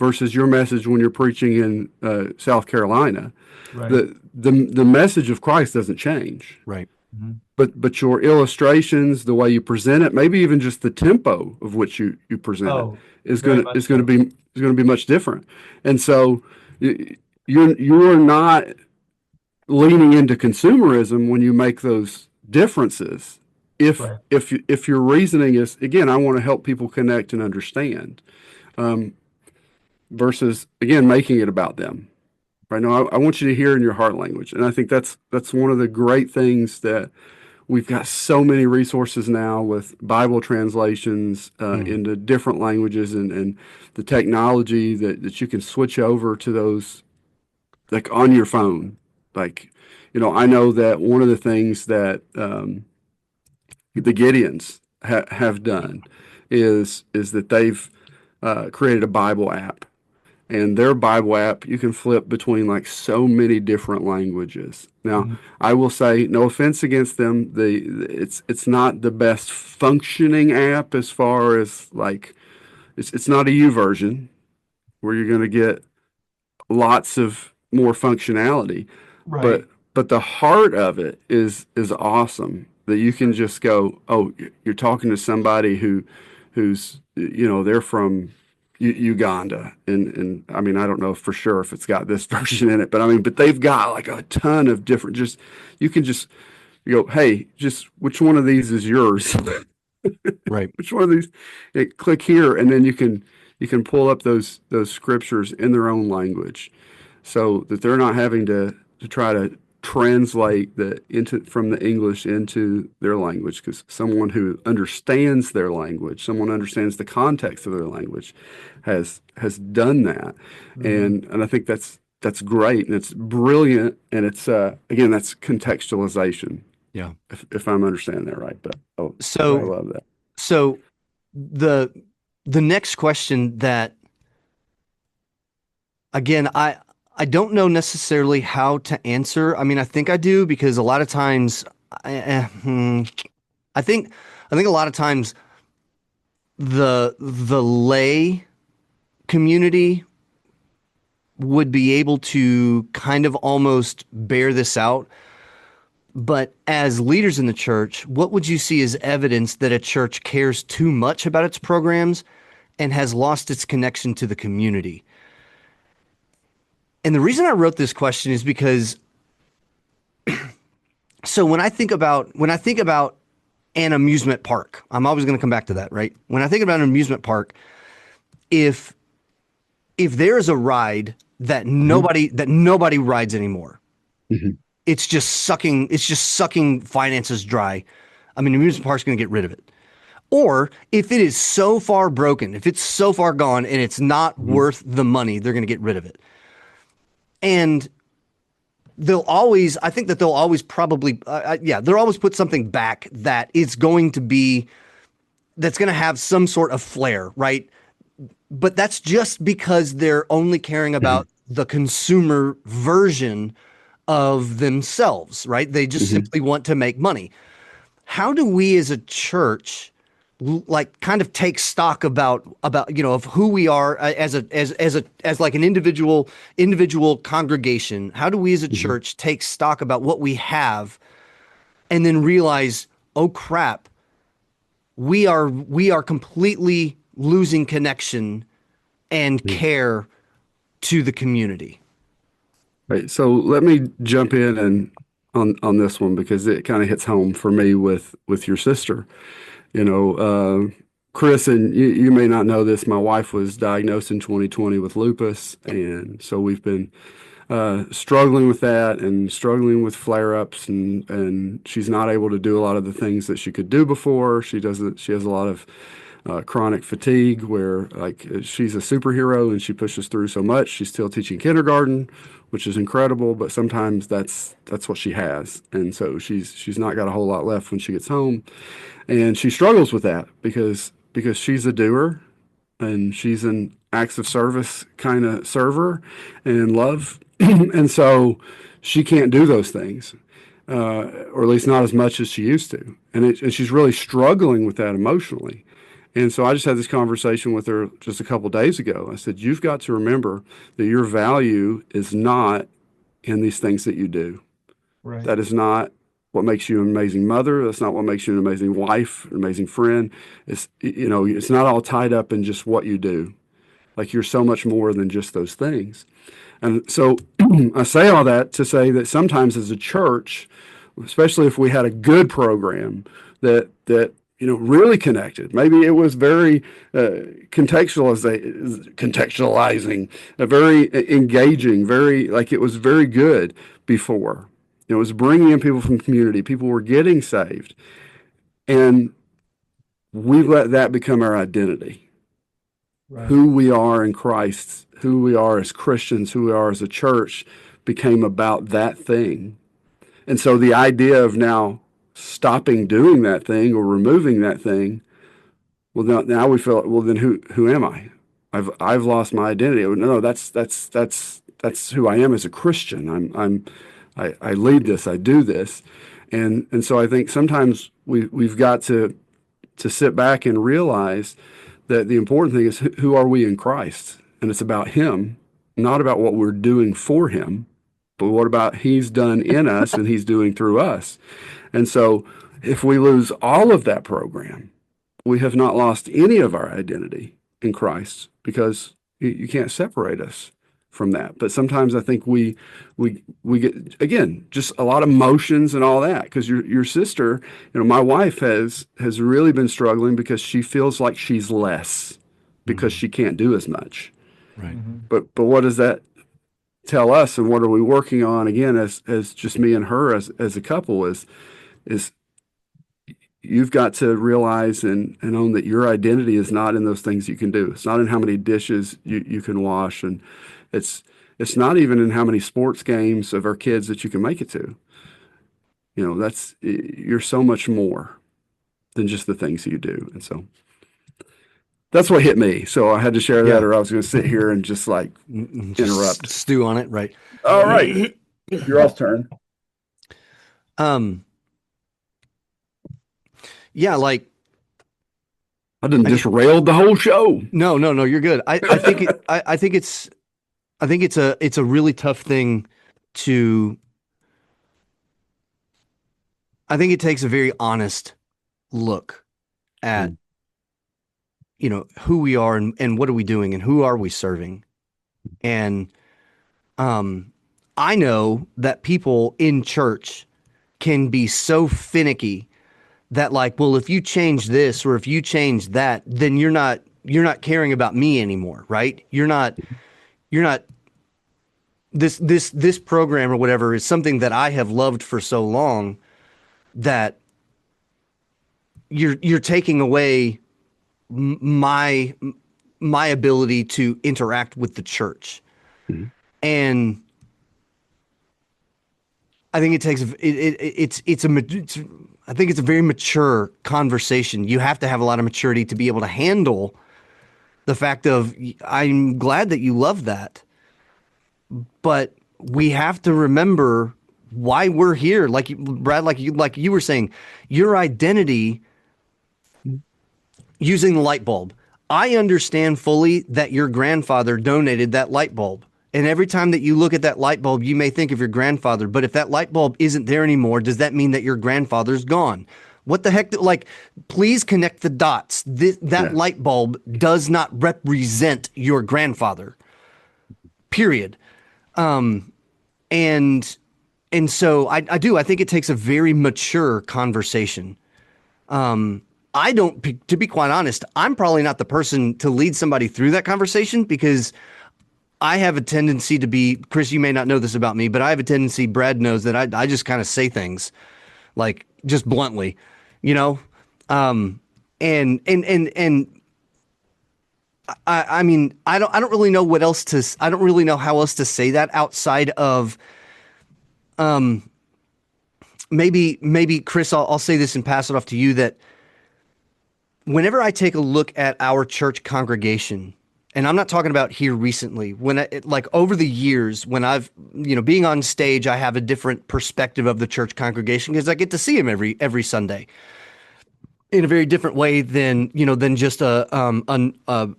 versus your message when you're preaching in South Carolina. Right. The message of Christ doesn't change. Right. Mm-hmm. But your illustrations, the way you present it, maybe even just the tempo of which you present it is very going to much is going so. to be is going to be much different. And so you're not leaning into consumerism when you make those differences. Right. If your reasoning is, again, I want to help people connect and understand, versus, again, making it about them. Right now, I want you to hear in your heart language, and I think that's one of the great things that we've got so many resources now with Bible translations into different languages, and the technology that you can switch over to those, like on your phone. Like, I know that one of the things that the Gideons have done is that they've created a Bible app. And their Bible app, you can flip between like so many different languages. Now, Mm-hmm. I will say, no offense against them, it's not the best functioning app as far as like it's not a U version where you're going to get lots of more functionality, Right. but the heart of it is awesome. That you can just go, oh, you're talking to somebody who's they're from Uganda, and I mean, I don't know for sure if it's got this version in it, but I mean, but they've got like a ton of different. Just you can just go, hey, just which one of these is yours? Right. Which one of these? Click here, and then you can pull up those scriptures in their own language, so that they're not having to try to translate from the English into their language, because someone who understands their language, someone understands the context of their language, has done that, Mm-hmm. and I think that's great, and it's brilliant, and it's again, that's contextualization, Yeah. if I'm understanding that right. But I So, Right. love that. so the the next question that, again, I don't know necessarily how to answer. I mean, I think I do, because a lot of times I, eh, hmm, I think a lot of times the lay community would be able to kind of almost bear this out. But as leaders in the church, what would you see as evidence that a church cares too much about its programs and has lost its connection to the community? And the reason I wrote this question is because, so when I think about an amusement park, I'm always going to come back to that, right? When I think about an amusement park, if there is a ride that Mhm. nobody rides anymore, Mhm. it's just sucking finances dry. I mean, the amusement park's going to get rid of it. Or if it is so far broken, if it's so far gone and it's not Mhm. worth the money, they're going to get rid of it. And I think that they'll always probably, they'll always put something back that's going to have some sort of flair, right? But that's just because they're only caring Mhm. about the consumer version of themselves, right? They just Mhm. simply want to make money. How do we as a church like kind of take stock about of who we are as like an individual congregation? How do we as a Mhm. church take stock about what we have and then realize, oh crap, we are completely losing connection and Mhm. care to the community? Right. So let me jump in and on this one, because it kind of hits home for me with your sister. Chris, and you may not know this, my wife was diagnosed in 2020 with lupus, and so we've been struggling with that and struggling with flare-ups, and she's not able to do a lot of the things that she could do before. She has a lot of chronic fatigue, where like she's a superhero and she pushes through so much. She's still teaching kindergarten, which is incredible, but sometimes that's what she has, and so she's not got a whole lot left when she gets home, and she struggles with that because she's a doer, and she's an acts of service kind of server and love, and so she can't do those things, or at least not as much as she used to, and she's really struggling with that emotionally. And so I just had this conversation with her just a couple of days ago. I said, you've got to remember that your value is not in these things that you do. Right. That is not what makes you an amazing mother. That's not what makes you an amazing wife, an amazing friend. It's not all tied up in just what you do. Like you're so much more than just those things. And so I say all that to say that sometimes as a church, especially if we had a good program that really connected. Maybe it was very contextualizing, very engaging, very like it was very good before. It was bringing in people from the community. People were getting saved, and we let that become our identity. Right. Who we are in Christ, who we are as Christians, who we are as a church became about that thing. And so the idea of now stopping doing that thing or removing that thing, well, now we feel, well, then who am I? I've lost my identity. No, that's who I am as a Christian. I lead this, I do this. And so I think sometimes we've got to sit back and realize that the important thing is who are we in Christ? And it's about him, not about what we're doing for him, but what about he's done in us and he's doing through us. And so if we lose all of that program, we have not lost any of our identity in Christ because you can't separate us from that. But sometimes I think we get, again, just a lot of emotions and all that, because your sister, my wife has really been struggling because she feels like she's less because she can't do as much. Right. But what does that tell us, and what are we working on again as just me and her as a couple is you've got to realize and own that your identity is not in those things you can do. It's not in how many dishes you can wash, and it's not even in how many sports games of our kids that you can make it to. You're so much more than just the things you do. And so that's what hit me. So I had to share that, or I was going to sit here and just like interrupt. Stew on it. Right. All right. Your all's turn. Yeah, like I didn't derailed the whole show. No, you're good. I think it's a really tough thing to. I think it takes a very honest look at who we are and what are we doing and who are we serving. And I know that people in church can be so finicky that like, well, if you change this or if you change that, then you're not caring about me anymore, right? You're not this program or whatever is something that I have loved for so long that you're taking away my ability to interact with the church. Mm-hmm. And I think it takes I think it's a very mature conversation. You have to have a lot of maturity to be able to handle the fact of, I'm glad that you love that, but we have to remember why we're here. Like Brad, like you were saying, your identity using the light bulb. I understand fully that your grandfather donated that light bulb. And every time that you look at that light bulb, you may think of your grandfather. But if that light bulb isn't there anymore, does that mean that your grandfather's gone? What the heck? Like, please connect the dots. That light bulb does not represent your grandfather. Period. And so I think it takes a very mature conversation. To be quite honest, I'm probably not the person to lead somebody through that conversation, because I have a tendency to be, Chris, you may not know this about me, but I have a tendency, Brad knows, that I just kind of say things like just bluntly, and I mean, I don't really know I don't really know how else to say that outside of, maybe Chris, I'll say this and pass it off to you, that whenever I take a look at our church congregation, and I'm not talking about here recently, like over the years, when I've, being on stage, I have a different perspective of the church congregation because I get to see them every Sunday. in a very different way than than just a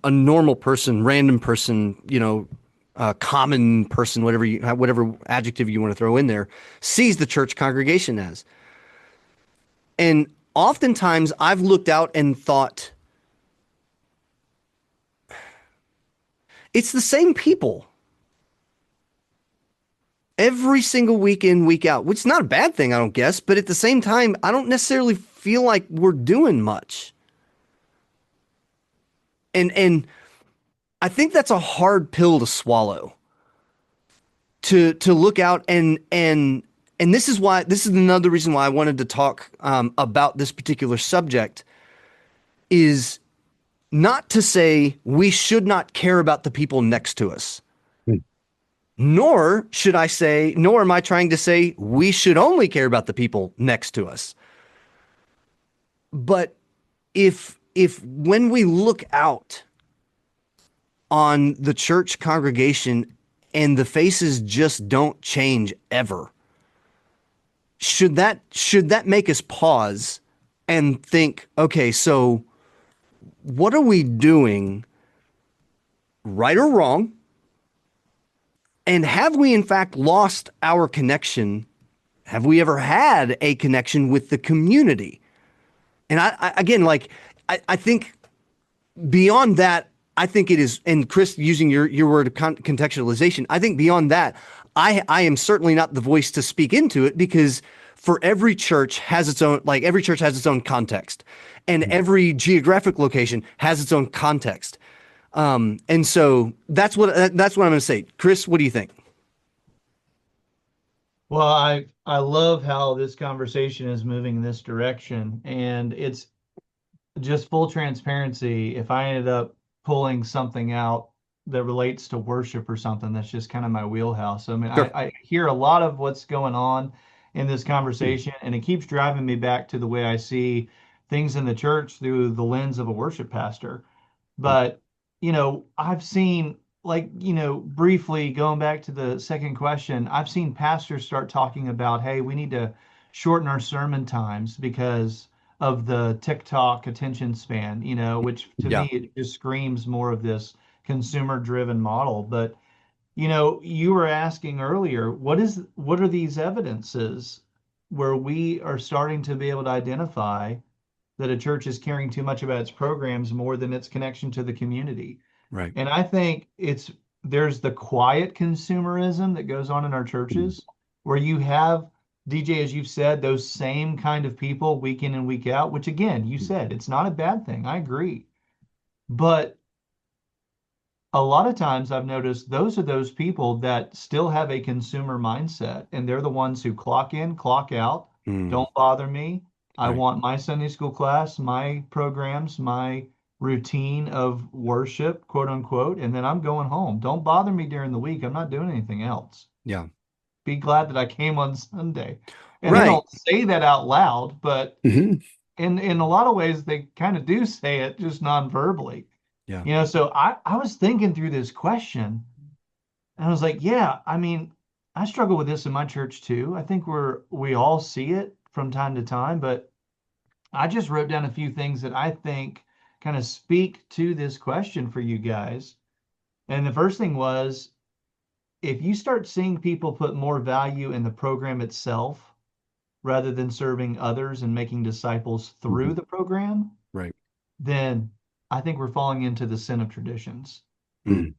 normal person, random person, common person, whatever adjective you want to throw in there, sees the church congregation as. And oftentimes I've looked out and thought it's the same people every single week in, week out, which is not a bad thing, I don't guess, but at the same time, I don't necessarily feel like we're doing much. And I think that's a hard pill to swallow. To look out and this is another reason why I wanted to talk about this particular subject is not to say we should not care about the people next to us. Nor am I trying to say we should only care about the people next to us. But if when we look out on the church congregation and the faces just don't change ever, should that make us pause and think, okay, so what are we doing, right or wrong? And have we in fact lost our connection? Have we ever had a connection with the community? And I again, like, I think beyond that, I think it is, and Chris, using your word of contextualization, I think beyond that, I am certainly not the voice to speak into it, because for every church has its own, like every church has its own context, and every geographic location has its own context. And so that's what I'm going to say. Chris, what do you think? Well, I love how this conversation is moving in this direction, and it's just full transparency. If I ended up pulling something out that relates to worship or something, that's just kind of my wheelhouse. I mean, Sure. I hear a lot of what's going on in this conversation, and it keeps driving me back to the way I see things in the church through the lens of a worship pastor. But, I've seen, like, briefly going back to the second question, I've seen pastors start talking about, hey, we need to shorten our sermon times because of the TikTok attention span, which to me, Yeah. it just screams more of this consumer driven model. But, you were asking earlier, what are these evidences where we are starting to be able to identify that a church is caring too much about its programs more than its connection to the community? Right. And I think there's the quiet consumerism that goes on in our churches where you have, DJ, as you've said, those same kind of people week in and week out, which again, you said it's not a bad thing. I agree. But a lot of times I've noticed those are those people that still have a consumer mindset, and they're the ones who clock in, clock out. Mm, Don't bother me. I right. want my Sunday school class, my programs, my routine of worship, quote unquote, and then I'm going home. Don't bother me during the week. I'm not doing anything else. Yeah. Be glad that I came on Sunday. And they Right. don't say that out loud, but Hmm. in a lot of ways they kind of do say it just non-verbally. Yeah. So I was thinking through this question, and I was like, yeah, I mean, I struggle with this in my church too. I think we all see it from time to time, but I just wrote down a few things that I think kind of speak to this question for you guys. And the first thing was, if you start seeing people put more value in the program itself rather than serving others and making disciples through the program, Right. then I think we're falling into the sin of traditions. Mm,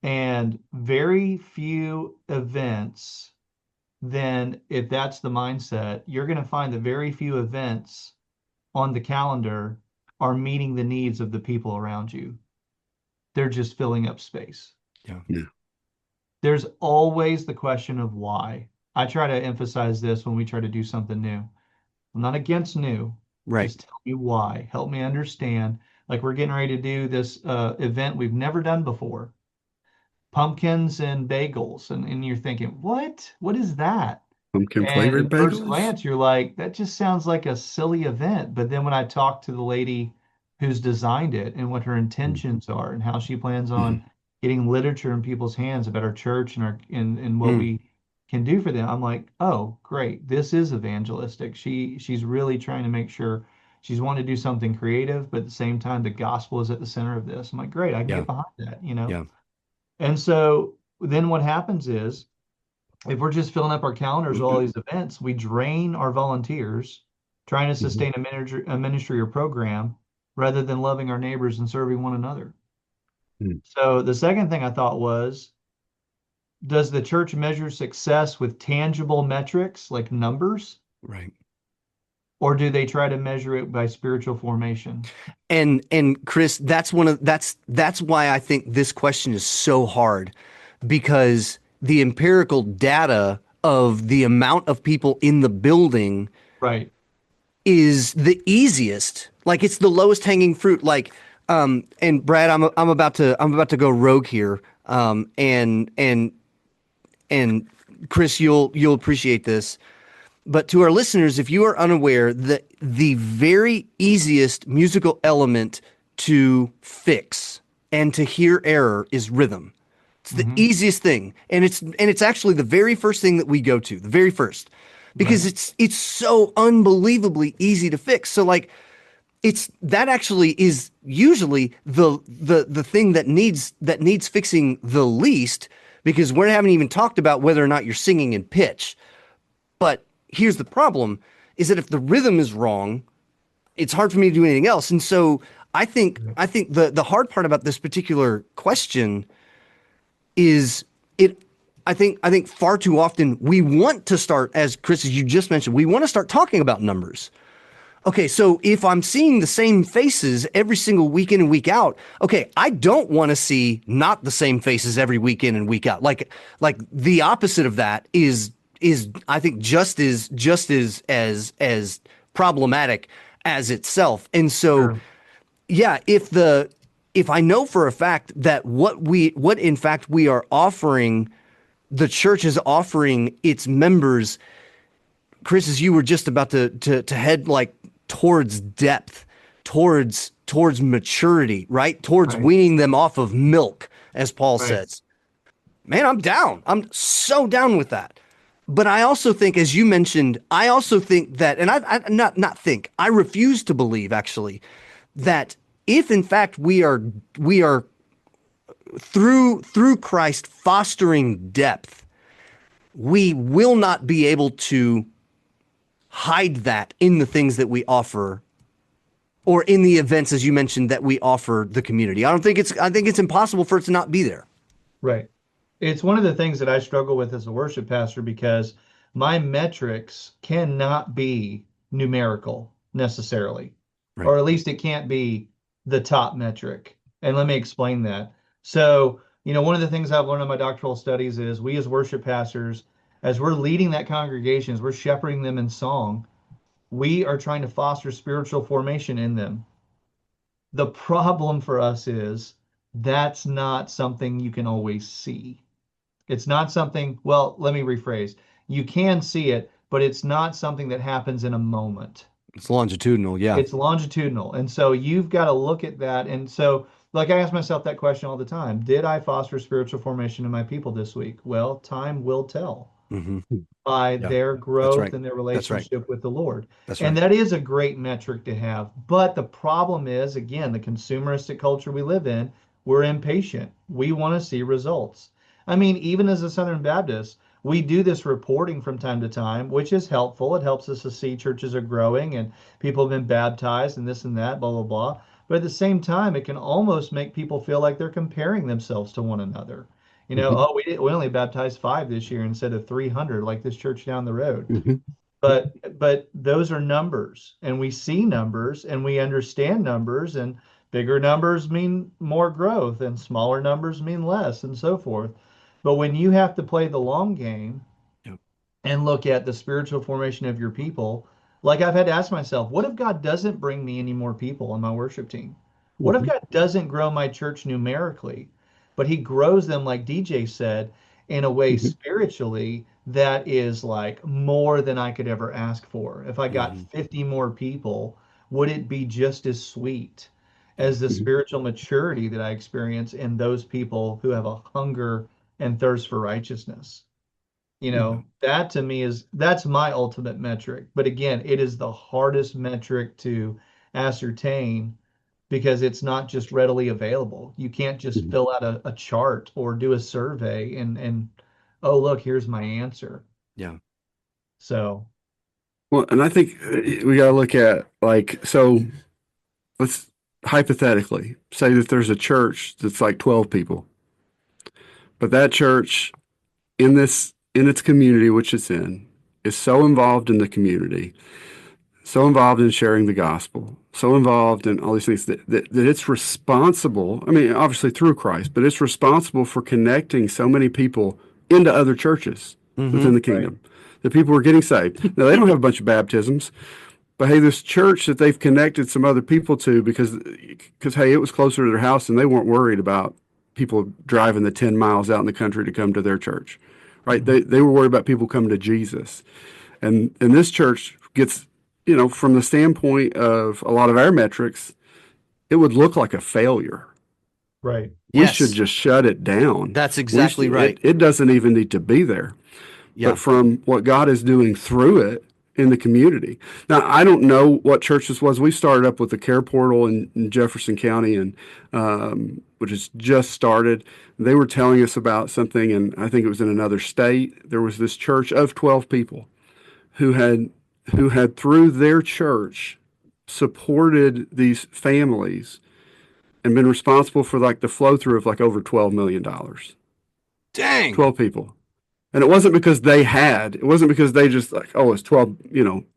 And very few events, then, if that's the mindset, you're going to find that very few events on the calendar are meeting the needs of the people around you. They're just filling up space. yeah. Yeah. There's always the question of why. I try to emphasize this when we try to do something new. I'm not against new. Right. Just tell me why. Help me understand. Like, we're getting ready to do this event we've never done before, pumpkins and bagels. And you're thinking, what is that? Pumpkin And flavored at first bagels. glance, you're like, that just sounds like a silly event. But then when I talk to the lady who's designed it and what her intentions are and how she plans Mhm. on getting literature in people's hands about our church and and what Mm, we can do for them, I'm like, oh, great. This is evangelistic. She's really trying to make sure She's wanting to do something creative, but at the same time, the gospel is at the center of this. I'm like, great, I can Yeah. get behind that, you know? Yeah. And so then what happens is if we're just filling up our calendars with all these events, we drain our volunteers trying to Mhm. sustain a ministry or program rather than loving our neighbors and serving one another. Mm. So the second thing I thought was, does the church measure success with tangible metrics like numbers, Right. or do they try to measure it by spiritual formation? And Chris, that's why I think this question is so hard, because the empirical data of the amount of people in the building Right. is the easiest. Like, it's the lowest hanging fruit. Like, and Brad, I'm about to go rogue here. And Chris, you'll appreciate this. But to our listeners, if you are unaware, the very easiest musical element to fix and to hear error is rhythm. It's the Hmm. easiest thing, and it's actually the very first thing that we go to, the very first, because Right. it's so unbelievably easy to fix. So like, it's that actually is usually the thing that needs fixing the least, because we haven't even talked about whether or not you're singing in pitch. But here's the problem, is that if the rhythm is wrong, it's hard for me to do anything else. And so I think the hard part about this particular question is it I think far too often we want to start, as Chris, as you just mentioned, we want to start talking about numbers. Okay, so if I'm seeing the same faces every single week in and week out, okay, I don't want to see not the same faces every week in and week out. Like the opposite of that is I think just as problematic as itself. And so Sure. yeah, if I know for a fact that what in fact we are offering, the church is offering its members, Chris, as you were just about to head like towards depth, towards maturity, right? Towards Right. weaning them off of milk, as Paul Right. says. Man, I'm down. I'm so down with that. But I also think, as you mentioned, I also think that, and not think, I refuse to believe actually that if in fact we are through Christ fostering depth, we will not be able to hide that in the things that we offer, or in the events, as you mentioned, that we offer the community. I think it's impossible for it to not be there. Right. It's one of the things that I struggle with as a worship pastor because my metrics cannot be numerical necessarily, Right. or at least it can't be the top metric. And let me explain that. So, one of the things I've learned in my doctoral studies is we as worship pastors, as we're leading that congregation, as we're shepherding them in song, we are trying to foster spiritual formation in them. The problem for us is that's not something you can always see. It's not something, well, let me rephrase. You can see it, but it's not something that happens in a moment. It's longitudinal. Yeah. It's longitudinal. And so you've got to look at that. And so, like, I ask myself that question all the time. Did I foster spiritual formation in my people this week? Well, time will tell Hmm. by Yeah. their That's growth right. and their That's right. relationship with the Lord. That's And right. that is a great metric to have. But the problem is, again, the consumeristic culture we live in, we're impatient. We want to see results. I mean, even as a Southern Baptist, we do this reporting from time to time, which is helpful. It helps us to see churches are growing and people have been baptized and this and that, blah, blah, blah. But at the same time, it can almost make people feel like they're comparing themselves to one another. Hmm. Oh, we only baptized 5 this year instead of 300 like this church down the road. Hmm. But those are numbers, and we see numbers, and we understand numbers, and bigger numbers mean more growth, and smaller numbers mean less, and so forth. But when you have to play the long game Yep. and look at the spiritual formation of your people, like I've had to ask myself, what if God doesn't bring me any more people on my worship team? What if Hmm. God doesn't grow my church numerically, but he grows them, like DJ said, in a way Hmm. spiritually that is like more than I could ever ask for? If I got Hmm. 50 more people, would it be just as sweet Yeah. as the Hmm. spiritual maturity that I experience in those people who have a hunger and thirst for righteousness? Yeah. That to me that's my ultimate metric. But again, it is the hardest metric to ascertain because it's not just readily available. You can't just fill out a chart or do a survey and oh, look, here's my answer. Yeah. So, Well, and I think we got to look at like, so let's hypothetically say that there's a church that's like 12 people, but that church in its community, which it's in, is so involved in the community, so involved in sharing the gospel, so involved in all these things that it's responsible. I mean, obviously through Christ, but it's responsible for connecting so many people into other churches within the kingdom. The people are getting saved. Now, they don't have a bunch of baptisms, but hey, this church that they've connected some other people to because hey, it was closer to their house and they weren't worried about people driving the 10 miles out in the country to come to their church, right? They were worried about people coming to Jesus. And this church gets, from the standpoint of a lot of our metrics, it would look like a failure. right. We should just shut it down. That's exactly right. It doesn't even need to be there. Yeah. But from what God is doing through it in the community. Now, I don't know what church this was. We started up with the Care Portal in Jefferson County, and which has just started. They were telling us about something, and I think it was in another state. There was this church of 12 people who had through their church supported these families and been responsible for like the flow through of like over $12 million. Dang. 12 people. And it wasn't because it wasn't because they just like, oh, it's 12,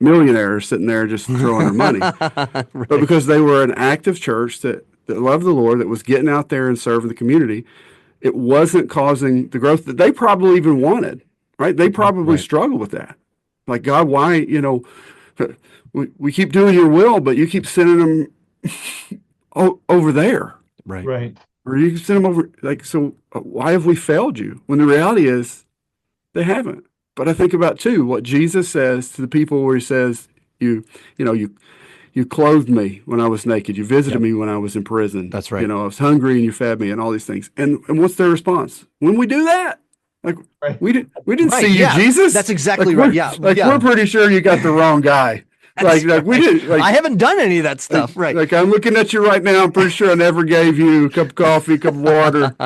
millionaires sitting there just throwing their money, Right. but because they were an active church that loved the Lord, that was getting out there and serving the community. It wasn't causing the growth that they probably even wanted, right? They probably struggled with that. Like, God, why, we keep doing your will, but you keep sending them over there. Right. Right. Or you can send them over, like, so why have we failed you? When the reality is they haven't. But I think about, too, what Jesus says to the people where he says, you clothed me when I was naked. You visited me when I was in prison. That's right. I was hungry and you fed me and all these things. And what's their response? When we do that, like, we didn't see you, Jesus. That's exactly right. Yeah. We're pretty sure you got the wrong guy. Like we didn't. Like, I haven't done any of that stuff. Right. Like, I'm looking at you right now. I'm pretty sure I never gave you a cup of coffee, a cup of water.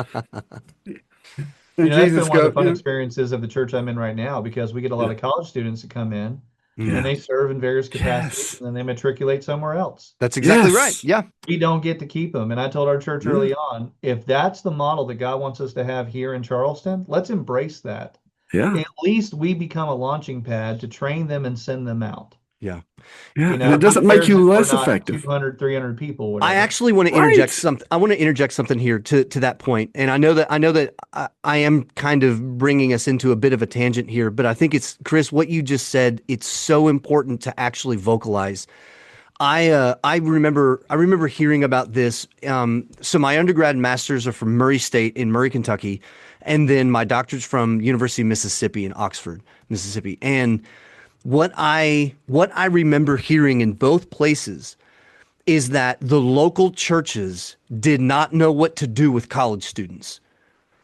And that's Jesus been one of the fun experiences of the church I'm in right now, because we get a lot of college students that come in and they serve in various capacities and then they matriculate somewhere else. That's exactly right. Yeah. We don't get to keep them. And I told our church early on, if that's the model that God wants us to have here in Charleston, let's embrace that. Yeah. At least we become a launching pad to train them and send them out. Yeah. Yeah. And it doesn't make you less We're not effective. 200, 300 people. Whatever. I actually want to interject something. I want to interject something here to that point. And I know that I am kind of bringing us into a bit of a tangent here, but I think it's, Chris, what you just said, it's so important to actually vocalize. I remember hearing about this. So my undergrad and masters are from Murray State in Murray, Kentucky, and then my doctorate's from University of Mississippi in Oxford, Mississippi. And what I remember hearing in both places is that the local churches did not know what to do with college students.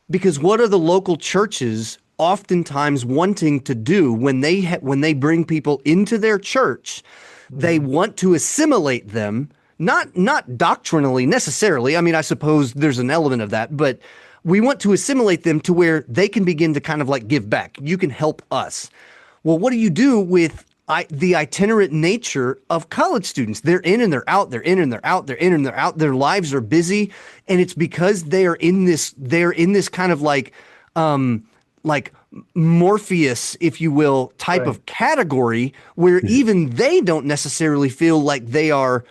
Because what are the local churches oftentimes wanting to do when they bring people into their church? They want to assimilate them, not doctrinally necessarily. I mean, I suppose there's an element of that, but we want to assimilate them to where they can begin to kind of like give back. You can help us. Well, what do you do with the itinerant nature of college students? They're in and they're out, they're in and they're out, they're in and they're out. Their lives are busy. And it's because they're in this kind of like Morpheus, if you will, type of category where even they don't necessarily feel like they are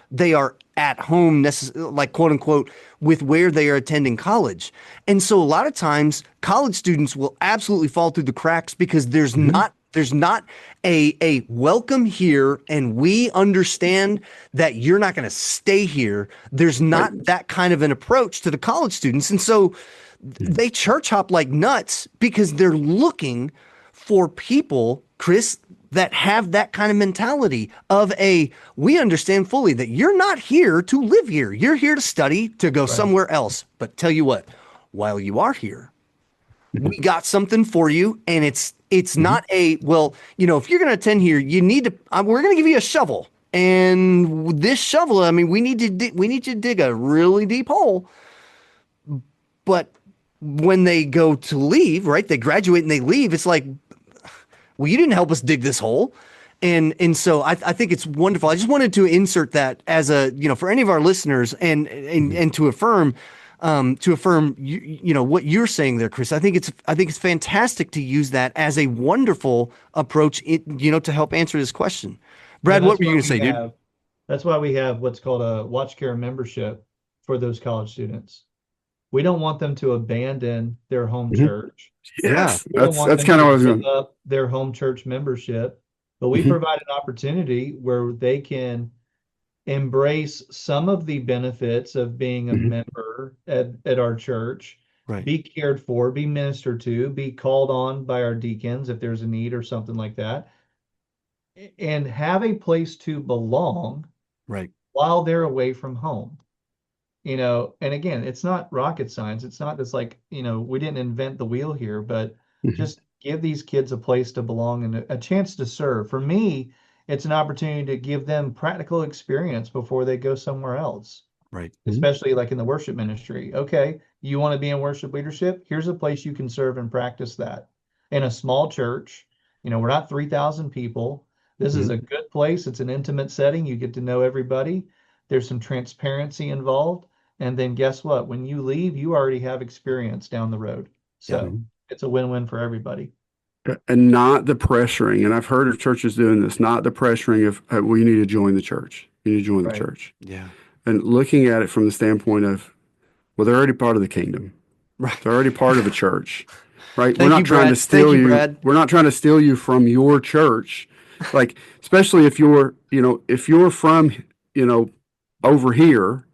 at home, like quote unquote, with where they are attending college. And so a lot of times college students will absolutely fall through the cracks because there's not a welcome here, and we understand that you're not going to stay here. There's not that kind of an approach to the college students. And so they church hop like nuts because they're looking for people, Chris, that have that kind of mentality of we understand fully that you're not here to live here. You're here to study, to go somewhere else. But tell you what, while you are here, we got something for you. And it's not if you're going to attend here, you need to, we're going to give you a shovel. And this shovel, I mean, we need to dig a really deep hole. But when they go to leave, right? They graduate and they leave. It's like, well, you didn't help us dig this hole. And so I think it's wonderful. I just wanted to insert that as a, for any of our listeners and to affirm what you're saying there, Chris. I think it's fantastic to use that as a wonderful approach, to help answer this question. Yeah, Brad, what were you going to say, dude? that's why we have what's called a watch care membership for those college students. We don't want them to abandon their home Mhm. church. Yes, We don't want that's them kind of what I to was give going. up their home church membership, but we Mhm. provide an opportunity where they can embrace some of the benefits of being a Mhm. member at our church, Right. be cared for, be ministered to, be called on by our deacons if there's a need or something like that, and have a place to belong Right. while they're away from home. And again, it's not rocket science. It's not just like, we didn't invent the wheel here, but Mhm. just give these kids a place to belong and a chance to serve. For me, it's an opportunity to give them practical experience before they go somewhere else, Right. Mhm. especially like in the worship ministry. Okay, you want to be in worship leadership? Here's a place you can serve and practice that. In a small church, we're not 3,000 people. This is Mhm. a good place. It's an intimate setting. You get to know everybody. There's some transparency involved. And then guess what? When you leave, you already have experience down the road. Yeah. So it's a win-win for everybody. And not the pressuring. And I've heard of churches doing this, not the pressuring of, well, you need to join the church. You need to join the Right. church. Yeah. And looking at it from the standpoint of, well, they're already part of the kingdom. Right. They're already part of a church, right? We're Thank you, not trying to Brad. Thank steal you, you. Brad. We're not trying to steal you from your church. Like, especially if you're from, over here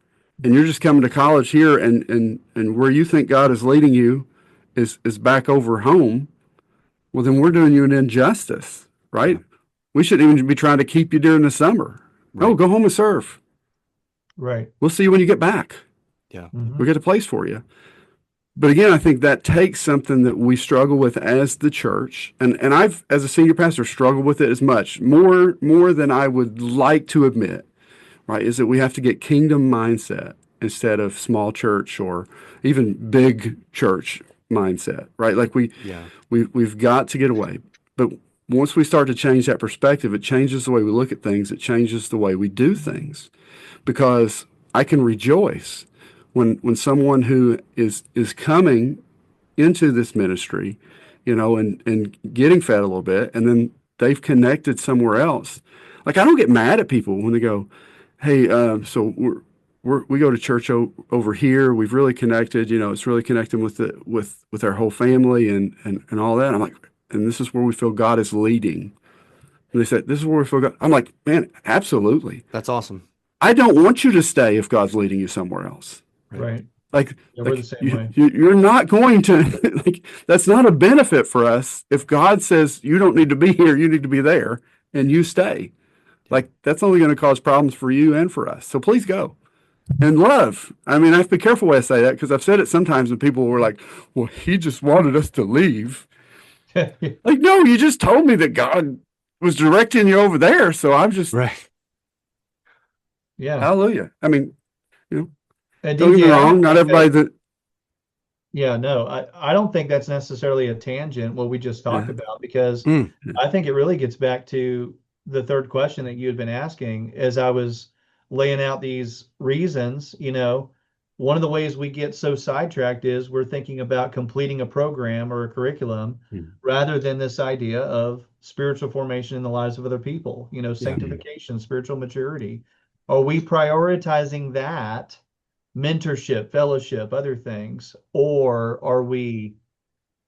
and you're just coming to college here and where you think God is leading you is back over home, well, then we're doing you an injustice, Yeah. right? We shouldn't even be trying to keep you during the summer. No, Right. go home and serve. Right. We'll see you when you get back. Yeah. We'll get a place for you. But again, I think that takes something that we struggle with as the church, and I've, as a senior pastor, struggled with it as much, more than I would like to admit, right? Is that we have to get kingdom mindset instead of small church or even big church mindset, right? Like Yeah. we've got to get away. But once we start to change that perspective, it changes the way we look at things. It changes the way we do things, because I can rejoice when someone who is coming into this ministry, and getting fed a little bit, and then they've connected somewhere else. Like, I don't get mad at people when they go, "Hey, so we go to church over here. We've really connected. It's really connecting with our whole family and all that." I'm like, and this is where we feel God is leading. And they said, "This is where we feel God." I'm like, man, absolutely. That's awesome. I don't want you to stay if God's leading you somewhere else. Right. Right. Like, Yeah, we're the same way. you're not going to, like, that's not a benefit for us. If God says you don't need to be here, you need to be there, and you stay. Like, that's only going to cause problems for you and for us. So please go. And love. I mean, I have to be careful when I say that, because I've said it sometimes and people were like, well, he just wanted us to leave. Like, no, you just told me that God was directing you over there. So I'm just, Right. Yeah. hallelujah. I mean, And don't get me DJ, I wrong. don't Not think everybody that, yeah, no, I don't think that's necessarily a tangent, what we just talked yeah. about, because Mm. I think it really gets back to the third question that you had been asking as I was laying out these reasons. One of the ways we get so sidetracked is we're thinking about completing a program or a curriculum Mm. rather than this idea of spiritual formation in the lives of other people, Yeah. sanctification, spiritual maturity. Are we prioritizing that? Mentorship, fellowship, other things, or are we,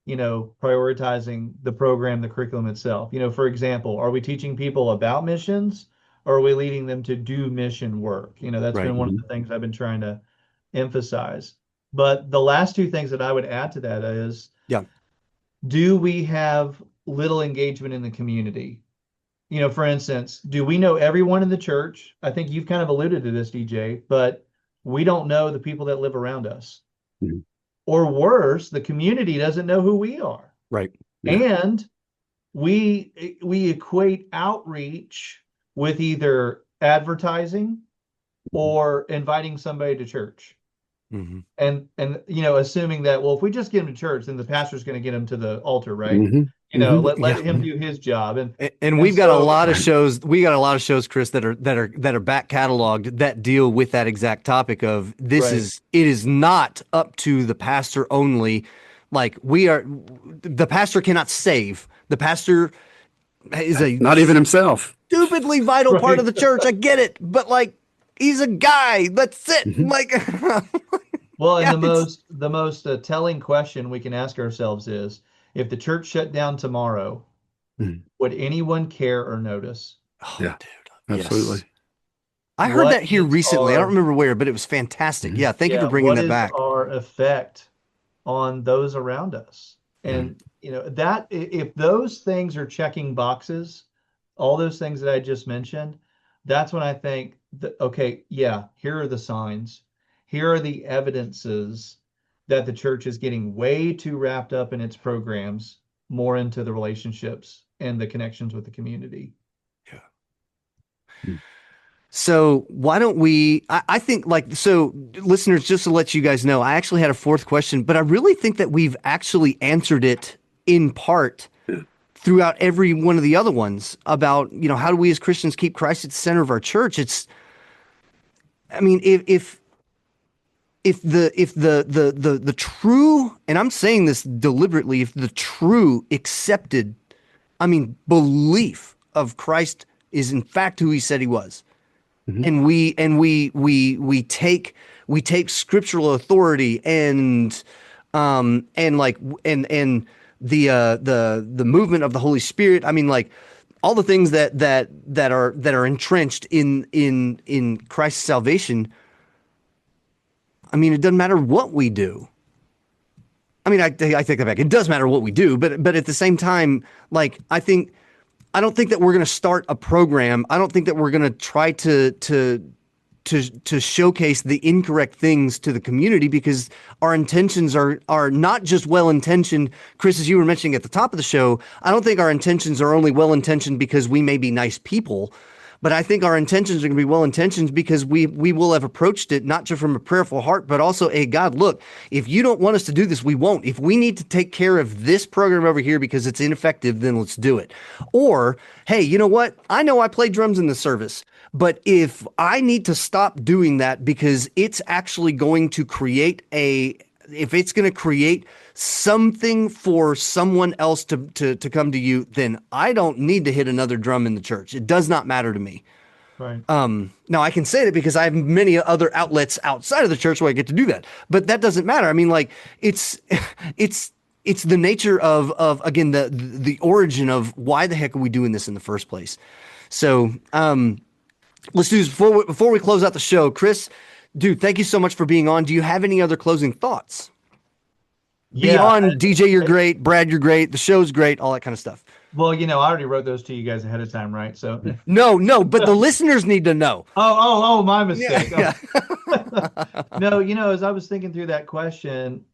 prioritizing the program, the curriculum itself? For example, are we teaching people about missions, or are we leading them to do mission work? That's Right. been one of the things I've been trying to emphasize. But the last two things that I would add to that is, Yeah. do we have little engagement in the community? For instance, do we know everyone in the church? I think you've kind of alluded to this, DJ, but we don't know the people that live around us. Mhm. Or worse, the community doesn't know who we are. Right. Yeah. And we equate outreach with either advertising or inviting somebody to church. Mhm. And assuming that, well, if we just get him to church, then the pastor's going to get him to the altar, right? Mm-hmm. Let Yeah. him do his job. And And we've got a so lot of shows. We got a lot of shows, Chris, that are back cataloged that deal with that exact topic of right. it is not up to the pastor only. Like the pastor cannot save. The pastor is a Not even himself. stupidly vital part of Right. the church. I get it, but like he's a guy. That's it. Mm-hmm. Like, Well, and yeah, the most telling question we can ask ourselves is, if the church shut down tomorrow, Mm-hmm. would anyone care or notice? oh, Yeah, dude, yes. absolutely. I heard What that here is recently. I don't our remember where, but it was fantastic. Mm-hmm. Yeah, thank you yeah, for bringing what that is back. our effect on those around us? Mm-hmm. And that if those things are checking boxes, all those things that I just mentioned, that's when I think that, okay, yeah, here are the signs. Here are the evidences that the church is getting way too wrapped up in its programs, more into the relationships and the connections with the community. Yeah. Mm-hmm. So why don't I think so listeners, just to let you guys know, I actually had a fourth question, but I really think that we've actually answered it in part Yeah. throughout every one of the other ones about, how do we as Christians keep Christ at the center of our church? I mean, if the true, and I'm saying this deliberately, if the true accepted, belief of Christ is in fact who he said he was, Mm-hmm. and we take scriptural authority and the movement of the Holy Spirit. I mean, like all the things that are entrenched in Christ's salvation. I mean, it doesn't matter what we do. I mean, I take that back. It does matter what we do, but at the same time, like I don't think that we're going to start a program. I don't think that we're going to try to showcase the incorrect things to the community, because our intentions are not just well intentioned. Chris, as you were mentioning at the top of the show, I don't think our intentions are only well intentioned because we may be nice people. But I think our intentions are going to be well intentioned because we will have approached it not just from a prayerful heart, but also, hey, God, look, if you don't want us to do this, we won't. If we need to take care of this program over here because it's ineffective, then let's do it. Or, hey, you know what? I know I play drums in the service, but if I need to stop doing that because it's actually going to create if it's going to create something for someone else to come to you, then I don't need to hit another drum in the church. It does not matter to me. Right. Now I can say that because I have many other outlets outside of the church where I get to do that, but that doesn't matter. I mean, like it's the nature of again, the origin of why the heck are we doing this in the first place? So, let's do this before we close out the show. Chris, dude, thank you so much for being on. Do you have any other closing thoughts? Yeah. Beyond DJ, you're great. Brad, you're great. The show's great. All that kind of stuff. Well, I already wrote those to you guys ahead of time, right? So, No, but the listeners need to know. oh, my Yeah, mistake. yeah. No, as I was thinking through that question,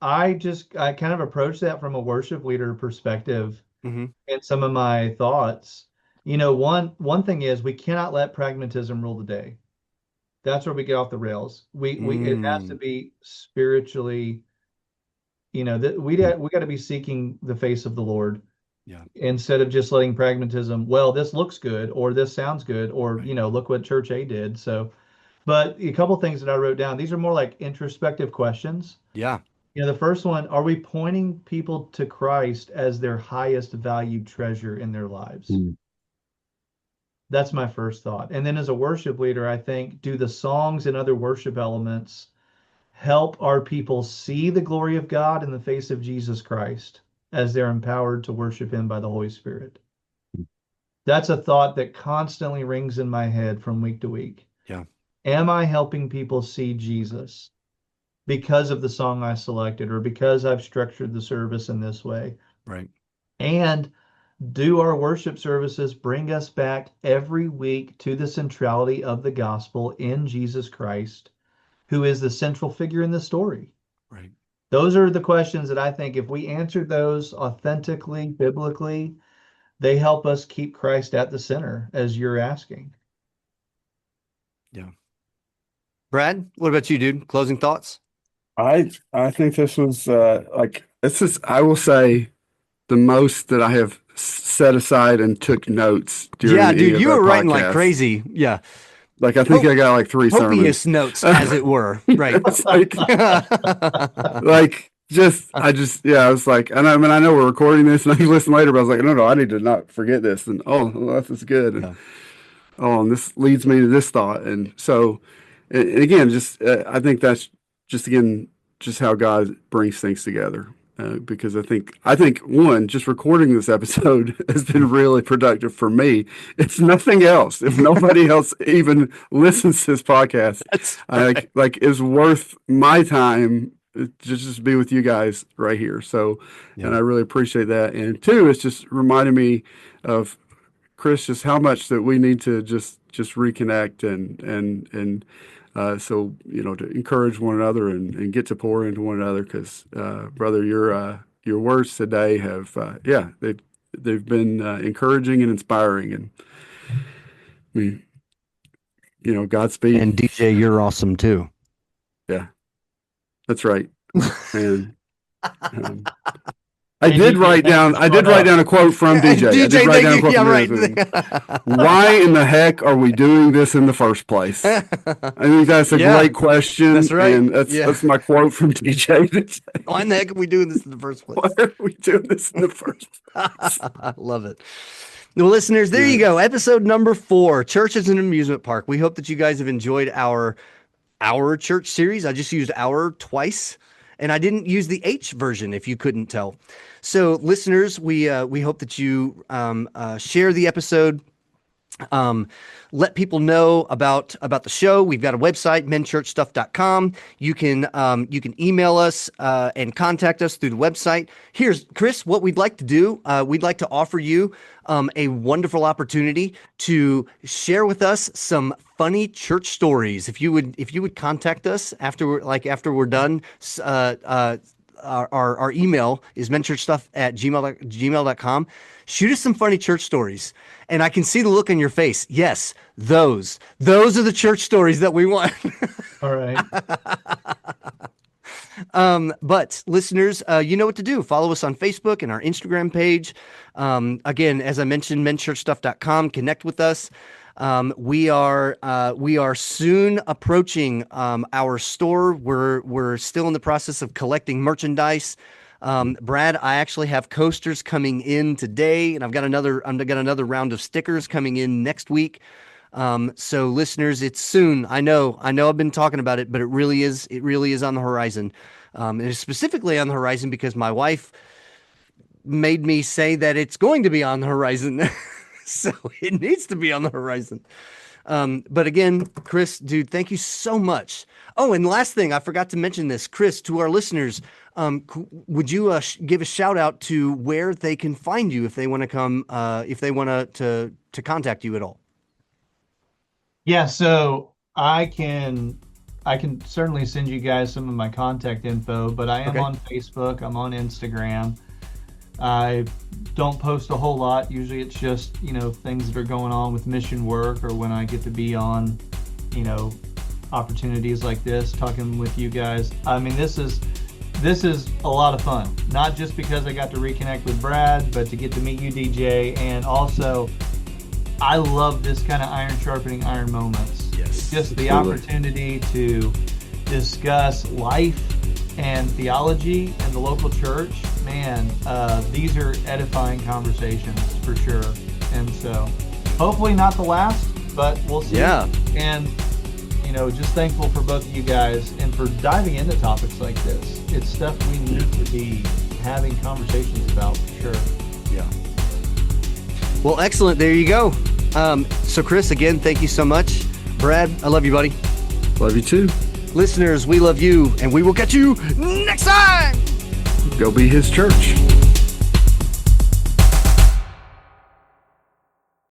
I kind of approached that from a worship leader perspective, Mm-hmm. and some of my thoughts. One thing is, we cannot let pragmatism rule the day. That's where we get off the rails. We It has to be spiritually, that we got to be seeking the face of the Lord. Yeah. Instead of just letting pragmatism, well, this looks good, or this sounds good, or Right. look what Church A did. So, but a couple things that I wrote down, these are more like introspective questions. Yeah. The first one, are we pointing people to Christ as their highest valued treasure in their lives? Mm-hmm. That's my first thought. And then as a worship leader, I think, do the songs and other worship elements help our people see the glory of God in the face of Jesus Christ as they're empowered to worship him by the Holy Spirit? That's a thought that constantly rings in my head from week to week. Yeah. Am I helping people see Jesus because of the song I selected, or because I've structured the service in this way? Right. And do our worship services bring us back every week to the centrality of the gospel in Jesus Christ, who is the central figure in the story? Right. Those are the questions that I think, if we answer those authentically, biblically, they help us keep Christ at the center, as you're asking. Yeah. Brad, what about you, dude? Closing thoughts? I think this was this is, I will say, the most that I have set aside and took notes during Yeah, any dude, of you our were writing like podcasts. crazy. Yeah. Like, I think I got like 3 Copious sermons. notes, as it were. Right. It's like I was like, and I know we're recording this and I can listen later, but I was like, no, I need to not forget this. And well, this is good. And, Yeah. and this leads me to this thought. And so, and again, just I think that's just again just how God brings things together. Because I think one, just recording this episode has been really productive for me. It's nothing else. If nobody else even listens to this podcast, That's right. like is worth my time to just be with you guys right here. So, Yeah. and I really appreciate that. And two, it's just reminded me of Chris, just how much that we need to just reconnect and so, to encourage one another and get to pour into one another, because brother, your words today have they've been encouraging and inspiring, and I mean, Godspeed. And DJ, you're awesome too. Yeah, that's right. And I did write down a quote from DJ. I did write down a quote from DJ. Why in the heck are we doing this in the first place? I think that's a great question. That's right. And that's my quote from DJ. Why in the heck are we doing this in the first place? Why are we doing this in the first place? I love it. Well, listeners, there you go. Episode number 4, Church as an Amusement Park. We hope that you guys have enjoyed our church series. I just used our twice, and I didn't use the H version, if you couldn't tell. So, listeners, we hope that you share the episode. Let people know about the show. We've got a website, menchurchstuff.com. You can email us and contact us through the website. Here's, Chris, what we'd like to do. We'd like to offer you a wonderful opportunity to share with us some funny church stories. If you would contact us after we're done, our email is menchurchstuff@gmail.com. Shoot us some funny church stories. And I can see the look on your face. Yes, those are the church stories that we want. All right. But listeners, you know what to do. Follow us on Facebook and our Instagram page. Again, as I mentioned, menchurchstuff.com. Connect with us. We are soon approaching our store. We're still in the process of collecting merchandise. Brad, I actually have coasters coming in today, and I've got another round of stickers coming in next week. So listeners, it's soon. I know I've been talking about it, but it really is on the horizon. And it's specifically on the horizon because my wife made me say that it's going to be on the horizon. So it needs to be on the horizon. But again, Chris, dude, thank you so much. Oh, and last thing, I forgot to mention this, Chris, to our listeners, would you give a shout out to where they can find you if they want to come, if they want to contact you at all? Yeah, so I can certainly send you guys some of my contact info, but I am on Facebook, I'm on Instagram. I don't post a whole lot. Usually it's just, things that are going on with mission work, or when I get to be on, opportunities like this, talking with you guys. I mean, this is a lot of fun, not just because I got to reconnect with Brad, but to get to meet you, DJ. And also, I love this kind of iron sharpening iron moments. Yes. Just the opportunity to discuss life and theology in the local church. Man, these are edifying conversations for sure. And so hopefully not the last, but we'll see. Yeah. And, just thankful for both of you guys and for diving into topics like this. It's stuff we need to be having conversations about for sure. Yeah. Well, excellent. There you go. So Chris, again, thank you so much. Brad, I love you, buddy. Love you too. Listeners, we love you, and we will catch you next time. Go be his church.